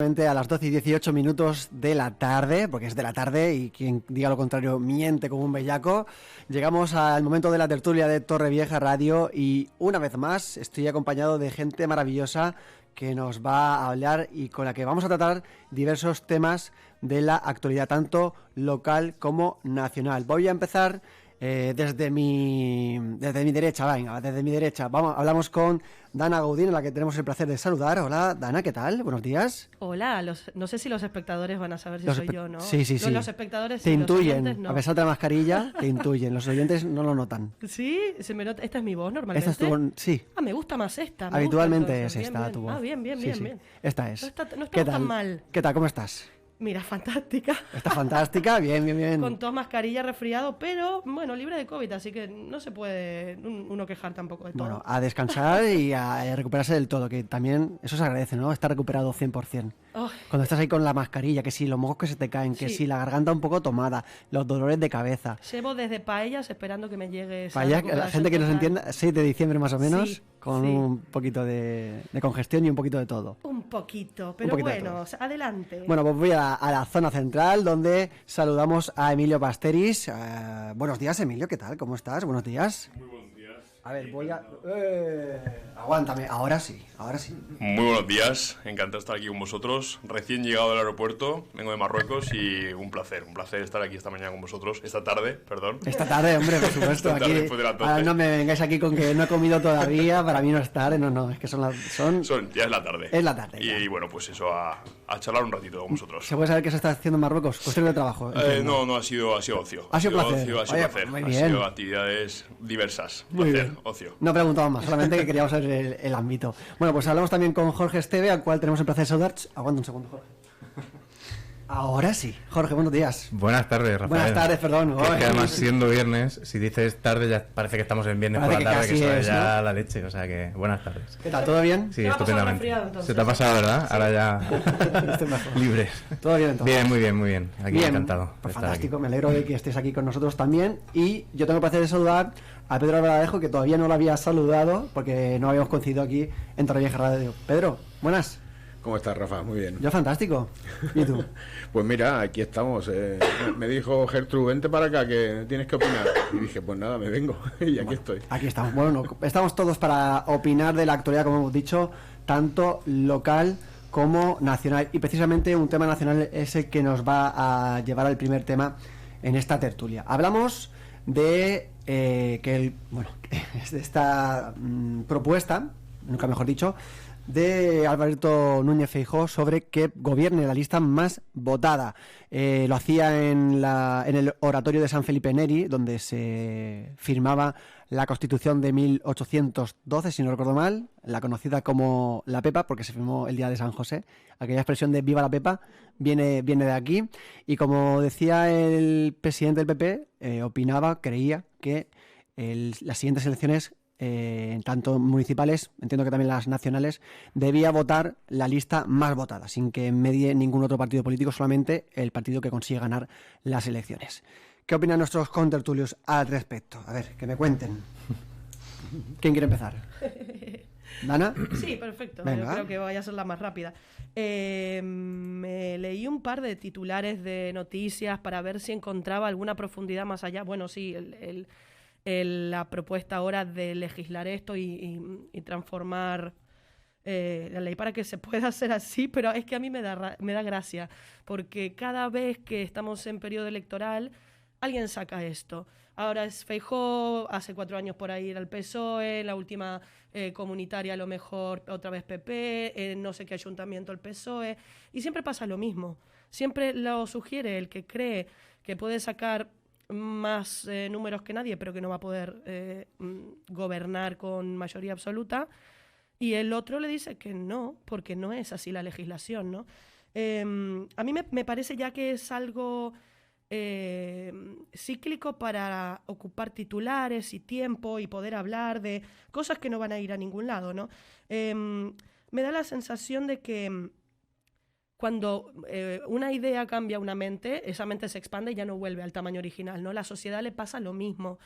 A las 12 y 18 minutos de la tarde, porque es de la tarde y quien diga lo contrario miente como un bellaco, llegamos al momento de la tertulia de Torrevieja Radio y una vez más estoy acompañado de gente maravillosa que nos va a hablar y con la que vamos a tratar diversos temas de la actualidad, tanto local como nacional. Voy a empezar desde mi derecha, venga, desde mi derecha. Hablamos con Dana Gaudín, a la que tenemos el placer de saludar. Hola, Dana, ¿qué tal? Buenos días. Hola, no sé si los espectadores van a saber si soy yo, ¿no? Sí. Los espectadores te sí, intuyen, los oyentes no. A pesar de la mascarilla, te intuyen. Los oyentes no lo notan. ¿Sí? ¿Se me nota? ¿Esta es mi voz normalmente? Esta es tu voz, sí. Ah, me gusta más esta. Habitualmente gusta, es esta bien. tu voz. Ah, bien. Esta es. No está tan mal. ¿Qué tal? ¿Cómo estás? Mira, fantástica. Está fantástica, bien. Con tos, mascarilla, resfriado, pero bueno, libre de COVID, así que no se puede uno quejar tampoco de todo. Bueno, a descansar y a recuperarse del todo, que también eso se agradece, ¿no? Estar recuperado 100%. Oh. Cuando estás ahí con la mascarilla, que sí, los mocos que se te caen, que sí, la garganta un poco tomada, los dolores de cabeza. Llevo desde paellas esperando que me llegue... Paellas, la gente que nos entienda, 6 de diciembre más o menos, sí, con un poquito de congestión y un poquito de todo. Un poquito, pero bueno, adelante. Bueno, pues voy a la zona central, donde saludamos a Emilio Pasteris. Buenos días, Emilio, ¿qué tal? ¿Cómo estás? Buenos días. Muy buenos días. A ver, voy a... aguántame, ahora sí. Muy buenos días, encantado de estar aquí con vosotros. Recién llegado del aeropuerto, vengo de Marruecos y un placer estar aquí esta mañana con vosotros. Esta tarde, Esta tarde, hombre, por supuesto. Esta tarde, aquí, después de las 12. ahora no me vengáis aquí con que no he comido todavía, para mí no es tarde, no, es que ya es la tarde. Es la tarde. Y bueno, pues eso, a charlar un ratito con vosotros. ¿Se puede saber qué se está haciendo en Marruecos? Cuestión de trabajo. No, ha sido ocio. Ha sido placer. Ha sido placer. Muy Ha bien. sido actividades diversas. Muy Placer, bien. ocio. No preguntamos más, solamente que queríamos saber el ámbito. Bueno, pues hablamos también con Jorge Esteve, al cual tenemos el placer de saludar. Aguanta un segundo, Jorge. Ahora sí. Jorge, buenos días. Buenas tardes, Rafael. Buenas tardes, perdón. Que además, siendo viernes, si dices tarde, ya parece que estamos en viernes Parece por la tarde, que eso es ya, ¿no? La leche. O sea que, buenas tardes. ¿Qué tal? ¿Todo bien? Sí, ¿Te ha pasado estupendamente. resfriado, entonces? Se te ha pasado, ¿verdad? Sí. Ahora ya Estoy mejor. libres. ¿Todo bien entonces? Bien, muy bien. Aquí Bien, encantado de pues estar fantástico, aquí. me alegro de que estés aquí con nosotros también. Y yo tengo el placer de saludar a Pedro Alvaradejo, que todavía no lo había saludado porque no habíamos coincidido aquí en Torrevieja Radio. Pedro, buenas. ¿Cómo estás, Rafa? Muy bien. Yo fantástico. ¿Y tú? Pues mira, aquí estamos. Me dijo Gertrude, vente para acá que tienes que opinar. Y dije, pues nada, me vengo. Y aquí estoy. Aquí estamos. Bueno, estamos todos para opinar de la actualidad, como hemos dicho, tanto local como nacional. Y precisamente un tema nacional es el que nos va a llevar al primer tema en esta tertulia. Hablamos de esta propuesta, nunca mejor dicho, de Alberto Núñez Feijóo sobre que gobierne la lista más votada. Lo hacía en el oratorio de San Felipe Neri, donde se firmaba la Constitución de 1812, si no recuerdo mal, la conocida como la Pepa, porque se firmó el día de San José. Aquella expresión de Viva la Pepa viene de aquí. Y como decía el presidente del PP, creía que las siguientes elecciones, tanto municipales, entiendo que también las nacionales, debía votar la lista más votada, sin que medie ningún otro partido político, solamente el partido que consigue ganar las elecciones. ¿Qué opinan nuestros contertulios al respecto? A ver, que me cuenten. ¿Quién quiere empezar? ¿Dana? Sí, perfecto. Venga. Yo creo que voy a ser la más rápida. Me leí un par de titulares de noticias para ver si encontraba alguna profundidad más allá. Bueno, sí, la propuesta ahora de legislar esto y transformar la ley para que se pueda hacer así, pero es que a mí me da gracia, porque cada vez que estamos en periodo electoral, alguien saca esto. Ahora es Feijóo, hace 4 años por ahí era el PSOE, la última comunitaria a lo mejor otra vez PP, no sé qué ayuntamiento el PSOE, y siempre pasa lo mismo. Siempre lo sugiere el que cree que puede sacar más números que nadie, pero que no va a poder gobernar con mayoría absoluta, y el otro le dice que no, porque no es así la legislación, ¿no? A mí me parece ya que es algo cíclico para ocupar titulares y tiempo y poder hablar de cosas que no van a ir a ningún lado, ¿no? Me da la sensación de que cuando una idea cambia una mente, esa mente se expande y ya no vuelve al tamaño original, ¿no? La sociedad le pasa lo mismo.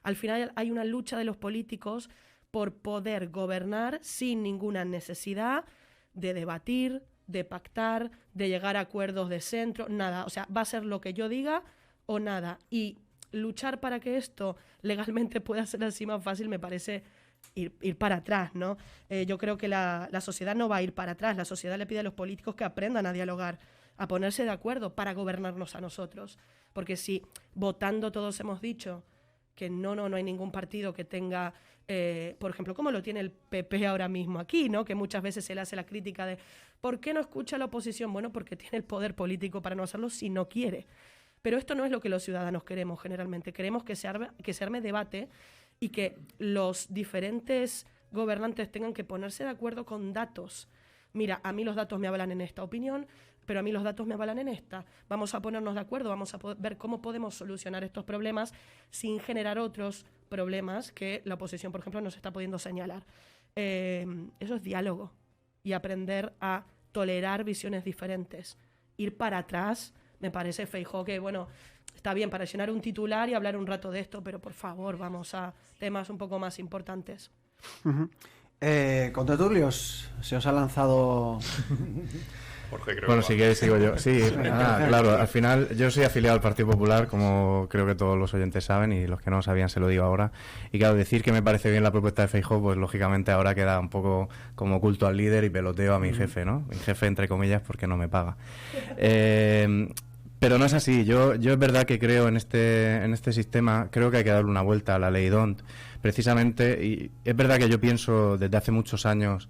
Al final hay una lucha de los políticos por poder gobernar sin ninguna necesidad de debatir, de pactar, de llegar a acuerdos de centro, nada. O sea, va a ser lo que yo diga o nada. Y luchar para que esto legalmente pueda ser así más fácil me parece ir para atrás, ¿no? Yo creo que la sociedad no va a ir para atrás. La sociedad le pide a los políticos que aprendan a dialogar, a ponerse de acuerdo para gobernarnos a nosotros. Porque si votando todos hemos dicho que no hay ningún partido que tenga, por ejemplo, como lo tiene el PP ahora mismo aquí, ¿no? Que muchas veces se le hace la crítica de ¿por qué no escucha a la oposición? Bueno, porque tiene el poder político para no hacerlo si no quiere. Pero esto no es lo que los ciudadanos queremos generalmente. Queremos que se arme debate y que los diferentes gobernantes tengan que ponerse de acuerdo con datos. Mira, a mí los datos me avalan en esta opinión, pero a mí los datos me avalan en esta. Vamos a ponernos de acuerdo, vamos a ver cómo podemos solucionar estos problemas sin generar otros problemas que la oposición, por ejemplo, nos está pudiendo señalar. Eso es diálogo y aprender a tolerar visiones diferentes. Ir para atrás, me parece, Feijóo, que bueno, está bien para llenar un titular y hablar un rato de esto, pero por favor, vamos a temas un poco más importantes. Contertulios, se os ha lanzado... Jorge, creo Bueno, que si quieres sigo yo. Sí, claro, al final yo soy afiliado al Partido Popular, como creo que todos los oyentes saben, y los que no lo sabían se lo digo ahora. Y claro, decir que me parece bien la propuesta de Feijóo, pues lógicamente ahora queda un poco como culto al líder y peloteo a mi jefe, ¿no? Mi jefe, entre comillas, porque no me paga. Pero no es así. Yo es verdad que creo en este sistema, creo que hay que darle una vuelta a la ley DONT, precisamente, y es verdad que yo pienso desde hace muchos años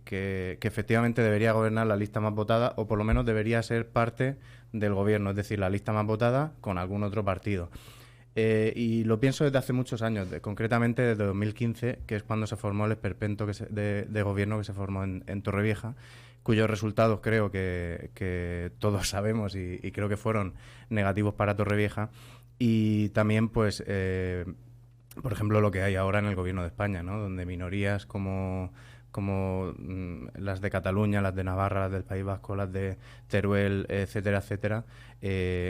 que efectivamente debería gobernar la lista más votada, o por lo menos debería ser parte del gobierno, es decir, la lista más votada con algún otro partido. Y lo pienso desde hace muchos años, concretamente desde 2015, que es cuando se formó el esperpento de gobierno que se formó en Torrevieja, cuyos resultados creo que todos sabemos y creo que fueron negativos para Torrevieja. Y también, pues, por ejemplo, lo que hay ahora en el gobierno de España, ¿no? Donde minorías como las de Cataluña, las de Navarra, las del País Vasco, las de Teruel, etcétera, etcétera,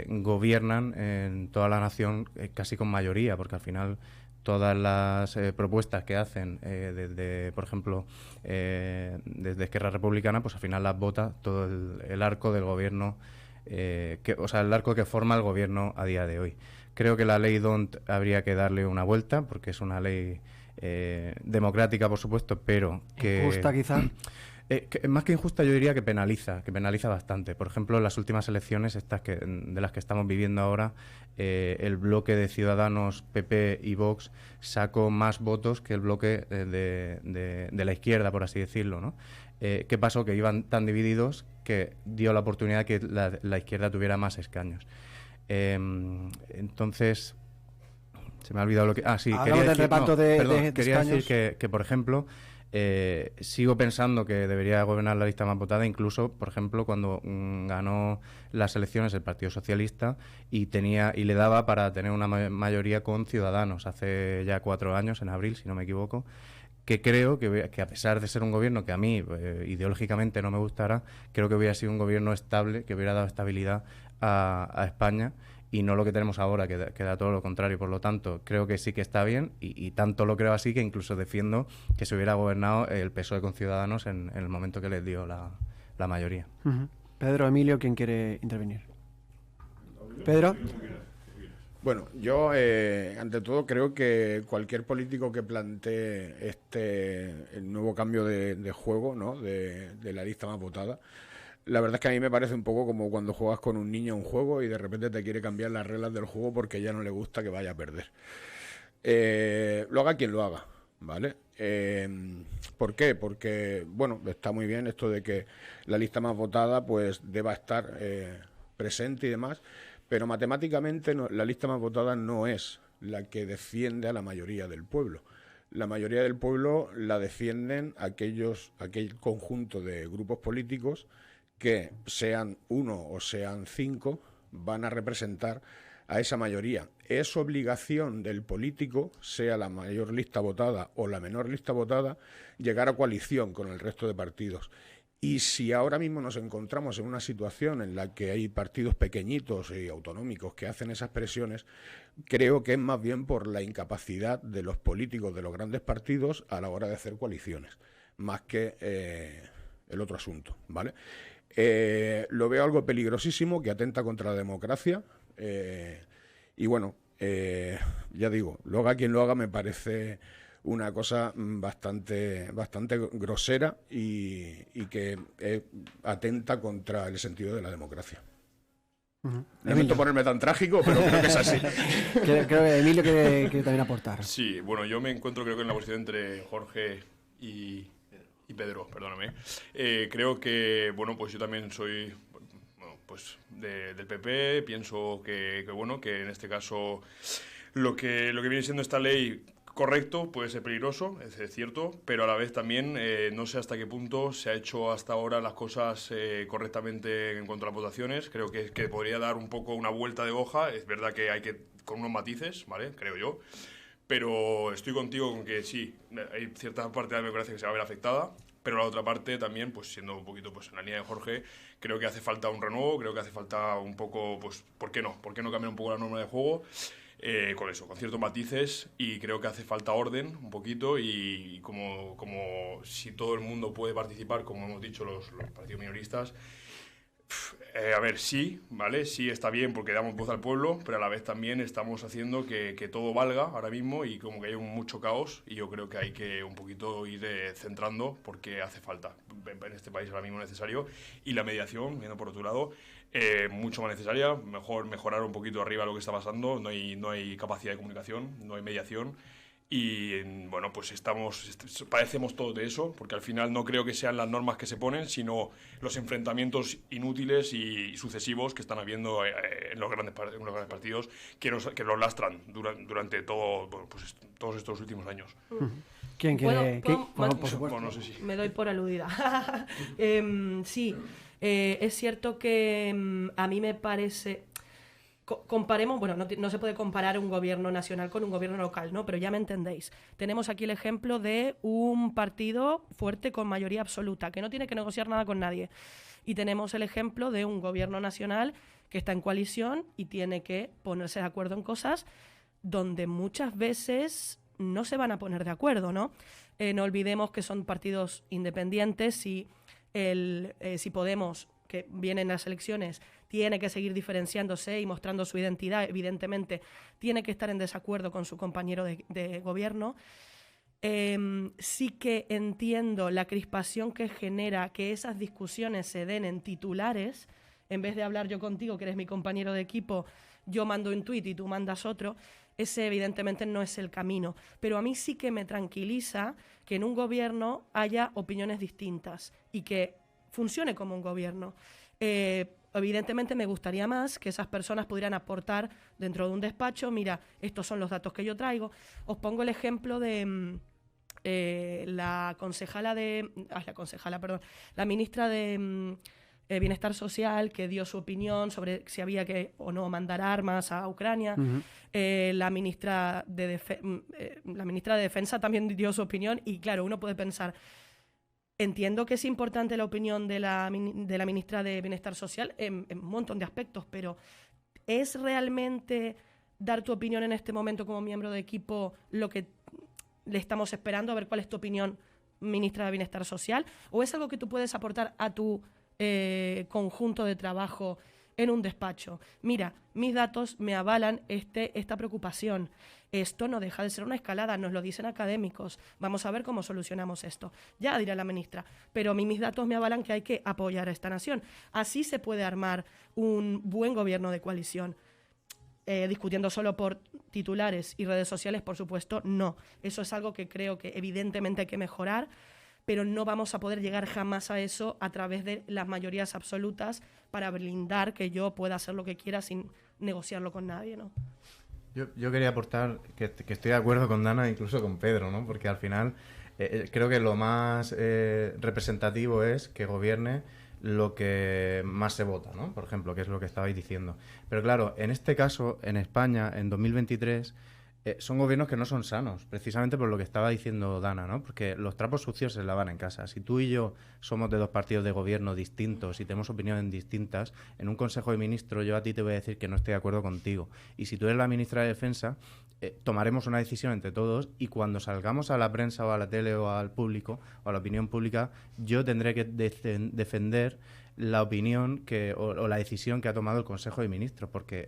gobiernan en toda la nación casi con mayoría, porque al final todas las propuestas que hacen desde, por ejemplo, desde Esquerra Republicana, pues al final las vota todo el arco del gobierno, o sea, el arco que forma el gobierno a día de hoy. Creo que la ley DONT habría que darle una vuelta, porque es una ley democrática, por supuesto, pero que... Injusta, quizá. Más que injusta, yo diría que penaliza bastante. Por ejemplo, en las últimas elecciones, de las que estamos viviendo ahora, el bloque de Ciudadanos, PP y Vox sacó más votos que el bloque de la izquierda, por así decirlo, ¿no? ¿Qué pasó? Que iban tan divididos que dio la oportunidad que la izquierda tuviera más escaños. Entonces... Se me ha olvidado lo que... sí, quería decir que, por ejemplo, sigo pensando que debería gobernar la lista más votada, incluso, por ejemplo, cuando ganó las elecciones el Partido Socialista y le daba para tener una mayoría con Ciudadanos hace ya 4 años, en abril, si no me equivoco, que creo que a pesar de ser un gobierno que a mí ideológicamente no me gustara, creo que hubiera sido un gobierno estable, que hubiera dado estabilidad a España, y no lo que tenemos ahora, que da todo lo contrario. Por lo tanto, creo que sí que está bien, y tanto lo creo así que incluso defiendo que se hubiera gobernado el PSOE con Ciudadanos en el momento que les dio la mayoría. Pedro, Emilio, ¿quién quiere intervenir? Pedro. Bueno, yo ante todo creo que cualquier político que plantee el nuevo cambio de juego, ¿no? de la lista más votada, la verdad es que a mí me parece un poco como cuando juegas con un niño a un juego y de repente te quiere cambiar las reglas del juego porque ya no le gusta que vaya a perder. Lo haga quien lo haga, ¿vale? ¿Por qué? Porque, bueno, está muy bien esto de que la lista más votada pues deba estar presente y demás, pero matemáticamente la lista más votada no es la que defiende a la mayoría del pueblo. La mayoría del pueblo la defienden aquel conjunto de grupos políticos que, sean 1 o sean 5, van a representar a esa mayoría. Es obligación del político, sea la mayor lista votada o la menor lista votada, llegar a coalición con el resto de partidos. Y si ahora mismo nos encontramos en una situación en la que hay partidos pequeñitos y autonómicos que hacen esas presiones, creo que es más bien por la incapacidad de los políticos de los grandes partidos a la hora de hacer coaliciones, más que el otro asunto, ¿vale? Lo veo algo peligrosísimo, que atenta contra la democracia, y bueno, ya digo, lo haga quien lo haga, me parece una cosa bastante grosera y que atenta contra el sentido de la democracia. Lamento ponerme tan trágico, pero creo que es así. Creo que Emilio quiere también aportar. Sí, bueno, yo me encuentro creo que en la posición entre Jorge y Pedro, perdóname. Creo que, bueno, pues yo también soy pues del PP, pienso que bueno, que en este caso lo que viene siendo esta ley, correcto, puede ser peligroso, es cierto, pero a la vez también no sé hasta qué punto se ha hecho hasta ahora las cosas correctamente en cuanto a las votaciones. Creo que podría dar un poco una vuelta de hoja. Es verdad que hay que, con unos matices, ¿vale? Creo yo. Pero estoy contigo con que sí, hay cierta parte de la democracia que se va a ver afectada, pero la otra parte también, pues siendo un poquito pues en la línea de Jorge, creo que hace falta un renuevo, creo que hace falta un poco, pues, ¿por qué no? ¿Por qué no cambiar un poco la norma de juego? Con eso, con ciertos matices, y creo que hace falta orden un poquito, y como si todo el mundo puede participar, como hemos dicho los partidos minoristas, a ver, sí, ¿vale? Sí está bien porque damos voz al pueblo, pero a la vez también estamos haciendo que todo valga ahora mismo, y como que hay mucho caos, y yo creo que hay que un poquito ir centrando porque hace falta. En este país ahora mismo es necesario, y la mediación, viendo por otro lado, mucho más necesaria. Mejorar un poquito arriba lo que está pasando. No hay capacidad de comunicación, no hay mediación. Y bueno, pues padecemos todos de eso, porque al final no creo que sean las normas que se ponen, sino los enfrentamientos inútiles y sucesivos que están habiendo en los grandes partidos, que los lastran durante pues, todos estos últimos años. ¿Quién quiere? Por supuesto. Bueno, no sé si... Me doy por aludida. Sí, es cierto que a mí me parece... Comparemos, bueno, no se puede comparar un gobierno nacional con un gobierno local, ¿no? Pero ya me entendéis. Tenemos aquí el ejemplo de un partido fuerte con mayoría absoluta, que no tiene que negociar nada con nadie. Y tenemos el ejemplo de un gobierno nacional que está en coalición y tiene que ponerse de acuerdo en cosas donde muchas veces no se van a poner de acuerdo, ¿no? No olvidemos que son partidos independientes y si Podemos, que viene en las elecciones, tiene que seguir diferenciándose y mostrando su identidad, evidentemente tiene que estar en desacuerdo con su compañero de gobierno. Sí que entiendo la crispación que genera que esas discusiones se den en titulares, en vez de hablar yo contigo, que eres mi compañero de equipo, yo mando un tuit y tú mandas otro. Ese evidentemente no es el camino, pero a mí sí que me tranquiliza que en un gobierno haya opiniones distintas y que funcione como un gobierno. Evidentemente me gustaría más que esas personas pudieran aportar dentro de un despacho. Mira, estos son los datos que yo traigo. Os pongo el ejemplo de la ministra de Bienestar Social, que dio su opinión sobre si había que o no mandar armas a Ucrania. Uh-huh. La ministra de Defensa también dio su opinión, y claro, uno puede pensar... Entiendo que es importante la opinión de la ministra de Bienestar Social en un montón de aspectos, pero ¿es realmente dar tu opinión en este momento como miembro de equipo lo que le estamos esperando? A ver cuál es tu opinión, ministra de Bienestar Social. ¿O es algo que tú puedes aportar a tu conjunto de trabajo en un despacho? Mira, mis datos me avalan esta preocupación. Esto no deja de ser una escalada, nos lo dicen académicos. Vamos a ver cómo solucionamos esto. Ya dirá la ministra, pero mis datos me avalan que hay que apoyar a esta nación. Así se puede armar un buen gobierno de coalición. Discutiendo solo por titulares y redes sociales, por supuesto, no. Eso es algo que creo que evidentemente hay que mejorar, pero no vamos a poder llegar jamás a eso a través de las mayorías absolutas para blindar que yo pueda hacer lo que quiera sin negociarlo con nadie, ¿no? Yo quería aportar que estoy de acuerdo con Dana, incluso con Pedro, ¿no? Porque al final creo que lo más representativo es que gobierne lo que más se vota, ¿no? Por ejemplo, que es lo que estabais diciendo. Pero claro, en este caso, en España, en 2023, son gobiernos que no son sanos, precisamente por lo que estaba diciendo Dana, ¿no? Porque los trapos sucios se lavan en casa. Si tú y yo somos de dos partidos de gobierno distintos y tenemos opiniones distintas, en un Consejo de Ministros yo a ti te voy a decir que no estoy de acuerdo contigo. Y si tú eres la ministra de Defensa, tomaremos una decisión entre todos y cuando salgamos a la prensa o a la tele o al público o a la opinión pública, yo tendré que defender la opinión o la decisión que ha tomado el Consejo de Ministros, porque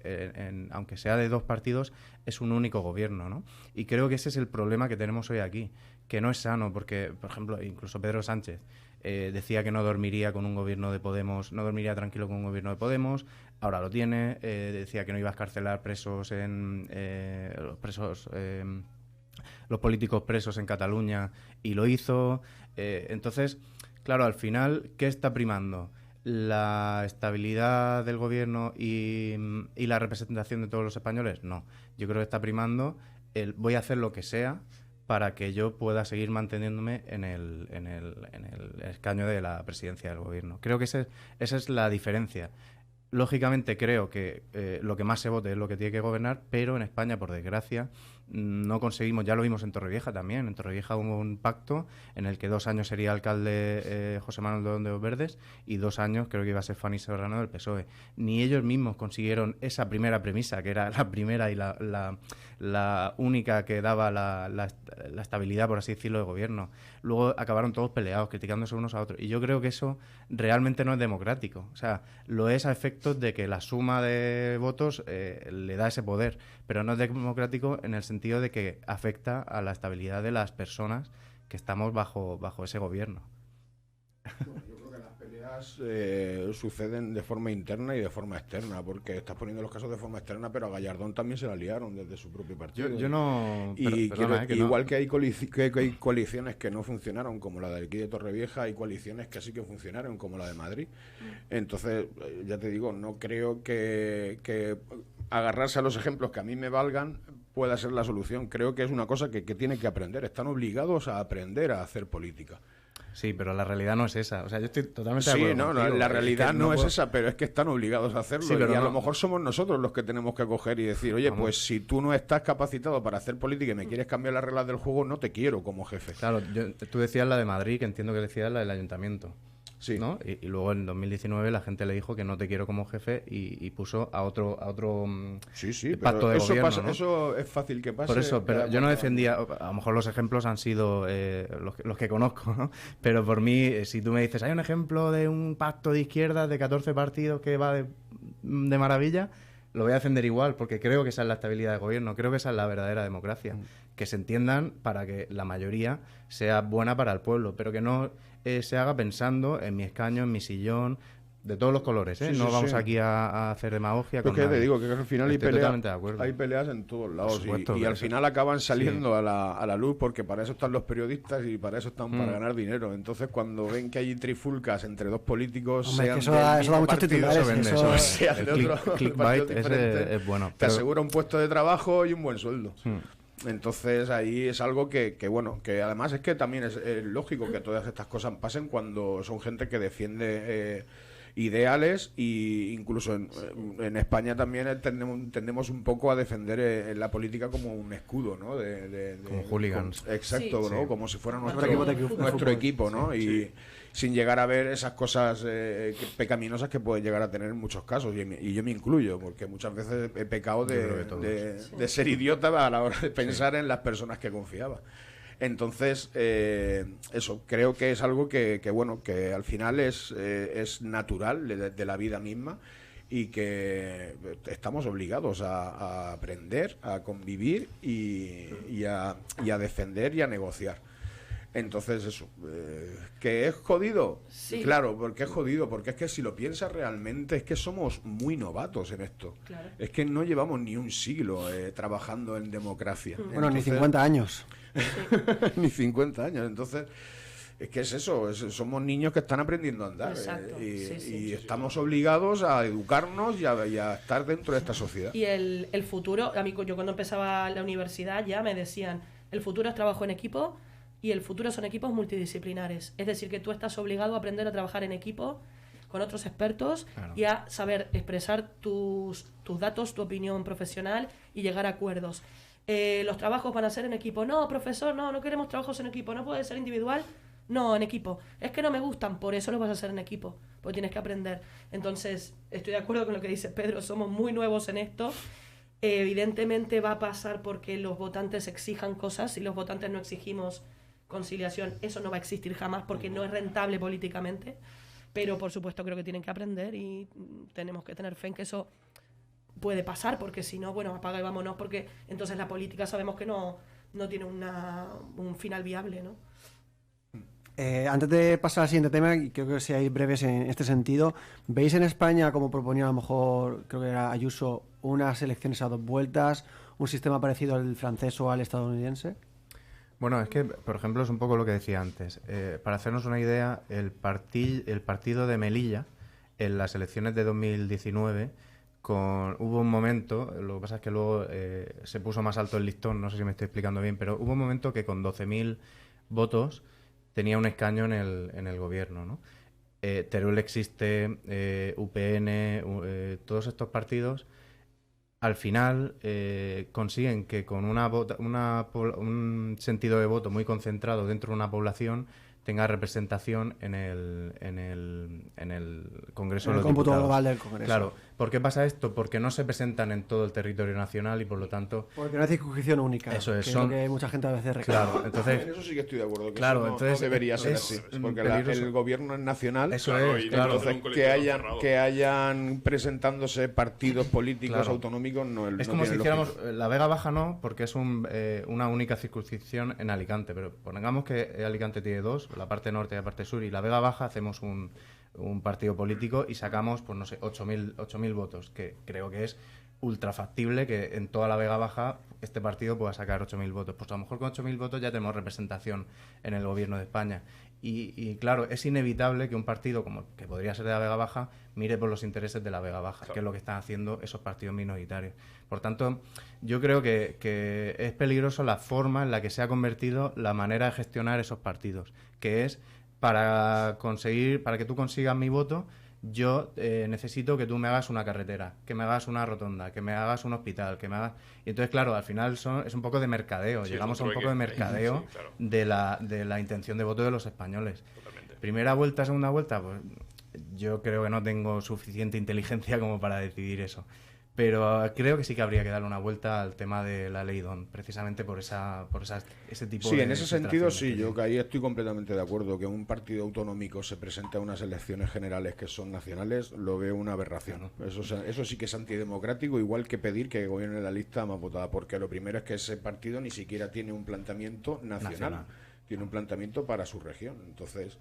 aunque sea de dos partidos, es un único gobierno, ¿no? Y creo que ese es el problema que tenemos hoy aquí, que no es sano, porque, por ejemplo, incluso Pedro Sánchez decía que no dormiría con un gobierno de Podemos, no dormiría tranquilo con un gobierno de Podemos, ahora lo tiene, decía que no iba a escarcelar los políticos presos en Cataluña, y lo hizo. Entonces, claro, al final, ¿qué está primando? ¿La estabilidad del gobierno y la representación de todos los españoles? No. Yo creo que está primando voy a hacer lo que sea para que yo pueda seguir manteniéndome en el escaño de la presidencia del gobierno. Creo que esa es la diferencia. Lógicamente creo que lo que más se vote es lo que tiene que gobernar, pero en España, por desgracia, no conseguimos, ya lo vimos en Torrevieja también, en Torrevieja hubo un pacto en el que 2 años sería alcalde José Manuel Dorón de los Verdes y 2 años creo que iba a ser Fanny Serrano del PSOE. Ni ellos mismos consiguieron esa primera premisa, que era la primera y la única que daba la estabilidad, por así decirlo, de gobierno. Luego acabaron todos peleados, criticándose unos a otros. Y yo creo que eso realmente no es democrático. O sea, lo es a efectos de que la suma de votos le da ese poder, pero no es democrático en el sentido de que afecta a la estabilidad de las personas que estamos bajo ese gobierno. Bueno, yo creo que las peleas suceden de forma interna y de forma externa, porque estás poniendo los casos de forma externa, pero a Gallardón también se la liaron desde su propio partido. Yo no... Y perdona, que igual no. que hay coaliciones que no funcionaron, como la de aquí de Torrevieja, hay coaliciones que sí que funcionaron, como la de Madrid. Entonces, ya te digo, no creo que agarrarse a los ejemplos que a mí me valgan pueda ser la solución. Creo que es una cosa que tienen que aprender. Están obligados a aprender a hacer política. Sí, pero la realidad no es esa. O sea, yo estoy totalmente de Sí, acuerdo contigo. la realidad Es que no es puedo- esa, pero es que están obligados a hacerlo. Sí, pero y a no- lo mejor somos nosotros los que tenemos que coger y decir, oye, Vamos. pues si tú no estás capacitado para hacer política y me quieres cambiar las reglas del juego, no te quiero como jefe. Claro, tú decías la de Madrid, que entiendo que decías la del ayuntamiento. Sí. ¿No? Y luego en 2019 la gente le dijo que no te quiero como jefe y puso a otro Sí, pacto pero de eso gobierno, pasa, ¿no? eso es fácil que pase. Por eso, pero yo no cuando- defendía, a lo mejor los ejemplos han sido los que conozco, ¿no? Pero por mí, si tú me dices, hay un ejemplo de un pacto de izquierdas de 14 partidos que va de maravilla, lo voy a defender igual, porque creo que esa es la estabilidad de gobierno, creo que esa es la verdadera democracia. Que se entiendan para que la mayoría sea buena para el pueblo, pero que no se haga pensando en mi escaño, en mi sillón, de todos los colores, ¿eh? Sí, No sí, vamos sí. aquí a hacer demagogia Pues con que te nadie. digo que al final Estoy totalmente de acuerdo. hay peleas en todos lados supuesto, y pero al eso- final acaban saliendo a la luz porque para eso están los periodistas y para eso están para Mm. ganar dinero. Entonces cuando ven que hay trifulcas entre dos políticos, Hombre, sean que eso del da mismo muchos partido, titulares, Eso vende, eso- eso vende. sea de El otro clickbait partido ese diferente, es bueno. te pero- asegura un puesto de trabajo y un buen sueldo. Mm. Entonces ahí es algo que bueno, que además es que también es lógico que todas estas cosas pasen cuando son gente que defiende ideales y incluso en España también tendemos un poco a defender la política como un escudo, ¿no? Como hooligans. Exacto, Sí. ¿no? Sí. Como si fuera Nuestro equipo de fútbol. nuestro equipo, ¿no? Y sin llegar a ver esas cosas pecaminosas que pueden llegar a tener en muchos casos, y yo me incluyo, porque muchas veces he pecado Yo creo que todos. de ser idiota a la hora de pensar en las personas que confiaba. Entonces, eso, creo que es algo que bueno, que al final es natural de la vida misma y que estamos obligados a aprender, a convivir y a defender y a negociar. Entonces eso, ¿que es jodido? Sí. Claro, porque es jodido, porque es que si lo piensas realmente es que somos muy novatos en esto. Claro. Es que no llevamos ni un siglo trabajando en democracia. Bueno, ni Entonces, 50 años. ni 50 años. Entonces, es que es eso, somos niños que están aprendiendo a andar. Exacto, Y sí, sí. estamos obligados a educarnos y a estar dentro de esta sociedad. Y el futuro, a mí yo cuando empezaba la universidad ya me decían, el futuro es trabajo en equipo y el futuro son equipos multidisciplinares. Es decir, que tú estás obligado a aprender a trabajar en equipo con otros expertos Claro. y a saber expresar tus datos, tu opinión profesional y llegar a acuerdos. los trabajos van a ser en equipo. No, profesor, no queremos trabajos en equipo, no puede ser individual. No, en equipo. Es que no me gustan, por eso lo vas a hacer en equipo, porque tienes que aprender. Entonces, estoy de acuerdo con lo que dice Pedro, somos muy nuevos en esto. Evidentemente va a pasar porque los votantes exijan cosas. Si los votantes no exigimos conciliación, eso no va a existir jamás porque no es rentable políticamente. Pero, por supuesto, creo que tienen que aprender y tenemos que tener fe en que eso puede pasar, porque si no, bueno, apaga y vámonos, porque entonces la política sabemos que no tiene un final viable, ¿no? Antes de pasar al siguiente tema, y creo que seáis breves en este sentido, ¿veis en España, como proponía a lo mejor, creo que era Ayuso, unas elecciones a 2 vueltas, un sistema parecido al francés o al estadounidense? Bueno, es que, por ejemplo, es un poco lo que decía antes. Para hacernos una idea, el partido de Melilla, en las elecciones de 2019, hubo un momento, lo que pasa es que luego se puso más alto el listón, no sé si me estoy explicando bien, pero hubo un momento que con 12.000 votos tenía un escaño en el gobierno, ¿no? Teruel existe, UPN, todos estos partidos, al final consiguen que con un sentido de voto muy concentrado dentro de una población tenga representación en el Congreso de los Diputados. En el cómputo global del Congreso. Claro. ¿Por qué pasa esto? Porque no se presentan en todo el territorio nacional y, por lo tanto... Porque no hay circunscripción única. Eso es. Que es lo que mucha gente a veces reclama. Entonces, en eso sí que estoy de acuerdo. Que claro, eso no debería ser así. Porque el gobierno es nacional. Eso es. Claro. Entonces, que hayan presentándose partidos políticos autonómicos no es como si hiciéramos... La Vega Baja no, porque es una única circunscripción en Alicante. Pero pongamos que Alicante tiene 2, la parte norte y la parte sur, y la Vega Baja hacemos un partido político y sacamos, pues no sé, 8.000 votos, que creo que es ultra factible que en toda la Vega Baja este partido pueda sacar 8.000 votos. Pues a lo mejor con 8.000 votos ya tenemos representación en el gobierno de España. Y claro, es inevitable que un partido como que podría ser de la Vega Baja mire por los intereses de la Vega Baja, claro, que es lo que están haciendo esos partidos minoritarios. Por tanto, yo creo que es peligroso la forma en la que se ha convertido la manera de gestionar esos partidos, que es para que tú consigas mi voto, yo necesito que tú me hagas una carretera, que me hagas una rotonda, que me hagas un hospital, que me hagas... Y entonces, claro, al final es un poco de mercadeo, sí, llegamos a un poco de mercadeo, sí, claro, de la intención de voto de los españoles. Totalmente. Primera vuelta, segunda vuelta, pues yo creo que no tengo suficiente inteligencia como para decidir eso. Pero creo que sí que habría que darle una vuelta al tema de la ley DON, precisamente por ese tipo de... Sí, en ese sentido sí, yo que ahí estoy completamente de acuerdo. Que un partido autonómico se presente a unas elecciones generales que son nacionales, lo veo una aberración. Claro. Eso sí que es antidemocrático, igual que pedir que gobierne la lista más votada, porque lo primero es que ese partido ni siquiera tiene un planteamiento nacional. Tiene un planteamiento para su región. Entonces...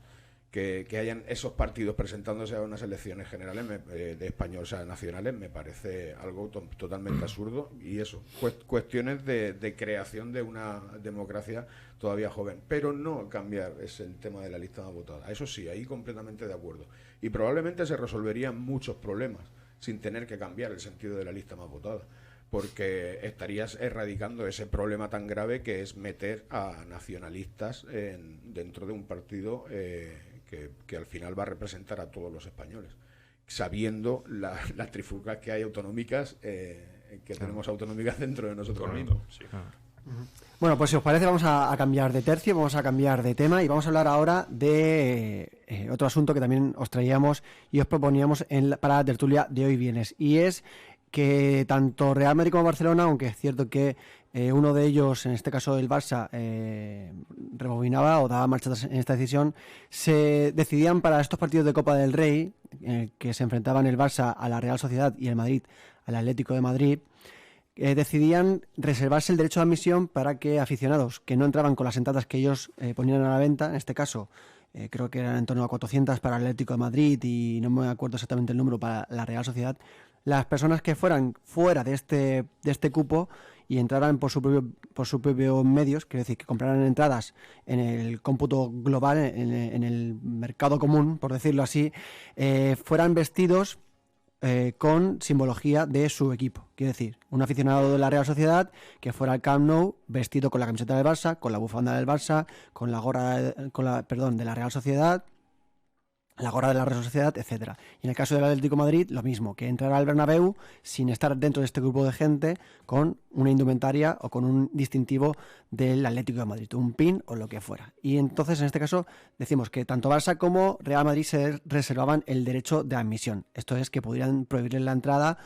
Que hayan esos partidos presentándose a unas elecciones generales de español, o sea, nacionales, me parece algo totalmente absurdo. Y eso, cuestiones de creación de una democracia todavía joven. Pero no cambiar es el tema de la lista más votada. Eso sí, ahí completamente de acuerdo. Y probablemente se resolverían muchos problemas sin tener que cambiar el sentido de la lista más votada, porque estarías erradicando ese problema tan grave que es meter a nacionalistas dentro de un partido que al final va a representar a todos los españoles, sabiendo las trifulcas que hay autonómicas, que tenemos autonómicas dentro de nosotros mismos. Sí. Bueno, pues si os parece vamos a cambiar de tercio, vamos a cambiar de tema y vamos a hablar ahora de otro asunto que también os traíamos y os proponíamos para la tertulia de hoy viernes, y es que tanto Real Madrid como Barcelona, aunque es cierto que uno de ellos, en este caso el Barça, rebobinaba o daba marcha atrás en esta decisión, se decidían para estos partidos de Copa del Rey, que se enfrentaban el Barça a la Real Sociedad y el Madrid al Atlético de Madrid, decidían reservarse el derecho de admisión para que aficionados que no entraban con las entradas que ellos ponían a la venta, en este caso creo que eran en torno a 400 para el Atlético de Madrid y no me acuerdo exactamente el número para la Real Sociedad, las personas que fueran fuera de este cupo y entraran por sus propios medios, quiero decir, que compraran entradas en el cómputo global, en el mercado común, por decirlo así, fueran vestidos con simbología de su equipo. Quiero decir, un aficionado de la Real Sociedad que fuera al Camp Nou vestido con la camiseta del Barça, con la bufanda del Barça, con la gorra de la Real Sociedad, la gorra de la Real Sociedad, etcétera. Y en el caso del Atlético de Madrid, lo mismo, que entrar al Bernabéu sin estar dentro de este grupo de gente con una indumentaria o con un distintivo del Atlético de Madrid, un pin o lo que fuera. Y entonces, en este caso, decimos que tanto Barça como Real Madrid se reservaban el derecho de admisión. Esto es que podrían prohibirle la entrada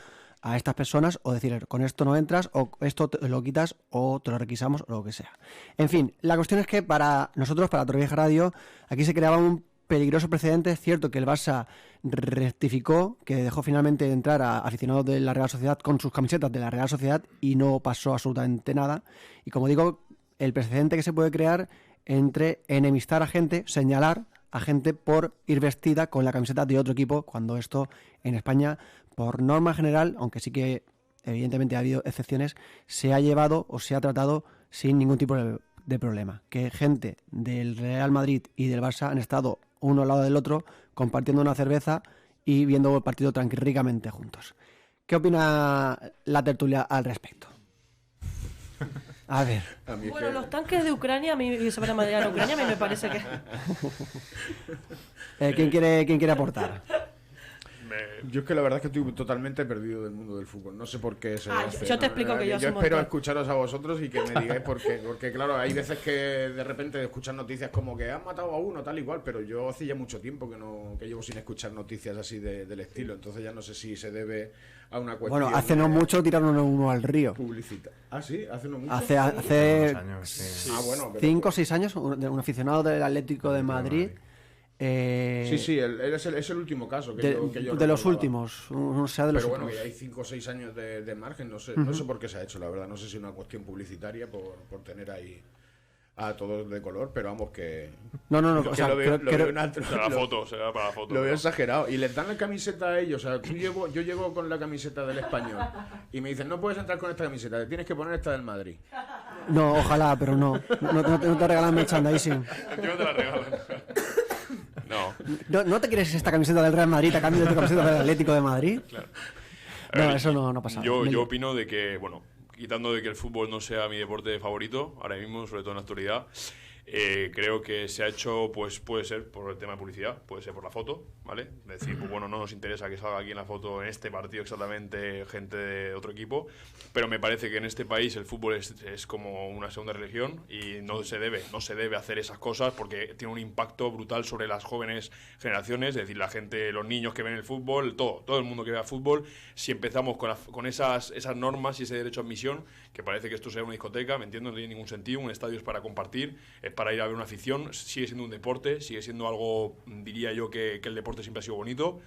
a estas personas o decir, con esto no entras, o esto te lo quitas, o te lo requisamos, o lo que sea. En fin, la cuestión es que para nosotros, para Torrevieja Radio, aquí se creaba un peligroso precedente. Es cierto que el Barça rectificó, que dejó finalmente entrar a aficionados de la Real Sociedad con sus camisetas de la Real Sociedad y no pasó absolutamente nada. Y como digo, el precedente que se puede crear entre enemistar a gente, señalar a gente por ir vestida con la camiseta de otro equipo, cuando esto en España, por norma general, aunque sí que evidentemente ha habido excepciones, se ha llevado o se ha tratado sin ningún tipo de problema. Que gente del Real Madrid y del Barça han estado uno al lado del otro compartiendo una cerveza y viendo el partido ricamente juntos. ¿Qué opina la tertulia al respecto? A ver. Bueno, los tanques de Ucrania, a mí, y se van a Madrid a Ucrania, a mí me parece que... ¿Quién quiere aportar? Yo es que la verdad es que estoy totalmente perdido del mundo del fútbol. No sé por qué se hace. Yo te explico que yo soy espero escucharos a vosotros y que me digáis por qué. Porque claro, hay veces que de repente escuchar noticias como que han matado a uno, tal y cual, pero yo hace ya mucho tiempo que llevo sin escuchar noticias así del estilo. Entonces ya no sé si se debe a una cuestión... Bueno, hace no mucho tiraron uno al río. Publicita. ¿Ah, sí? ¿Hace no mucho? Hace años, sí. 5 o 6 años, un aficionado del Atlético de Madrid... sí, es el último caso que yo de recordaba. los últimos, no sea de los pero últimos. Bueno, que hay 5 o 6 años de margen, no sé por qué se ha hecho, la verdad. No sé si es una cuestión publicitaria por tener ahí a todos de color, pero vamos que... No, o sea, lo veo Para la foto, será para la foto. Lo veo exagerado. Y les dan la camiseta a ellos. O sea, yo llego con la camiseta del Español y me dicen, no puedes entrar con esta camiseta, te tienes que poner esta del Madrid. No, ojalá, pero no te regalan merchandising. Yo te la regalo. ¿No te quieres esta camiseta del Real Madrid a cambio de tu camiseta del Atlético de Madrid? Claro. No, eso no pasa. Yo opino de que, bueno, quitando de que el fútbol no sea mi deporte favorito, ahora mismo, sobre todo en la actualidad, creo que se ha hecho, pues puede ser por el tema de publicidad, puede ser por la foto, ¿vale? Es decir, pues bueno, no nos interesa que salga aquí en la foto, en este partido exactamente, gente de otro equipo, pero me parece que en este país el fútbol es como una segunda religión y no se debe hacer esas cosas porque tiene un impacto brutal sobre las jóvenes generaciones, es decir, la gente, los niños que ven el fútbol, todo el mundo que vea fútbol. Si empezamos con esas normas y ese derecho a admisión, que parece que esto sea una discoteca, me entiendo, no tiene ningún sentido, un estadio es para compartir, es para ir a ver una afición, sigue siendo un deporte, sigue siendo algo, diría yo, que el deporte siempre ha sido bonito,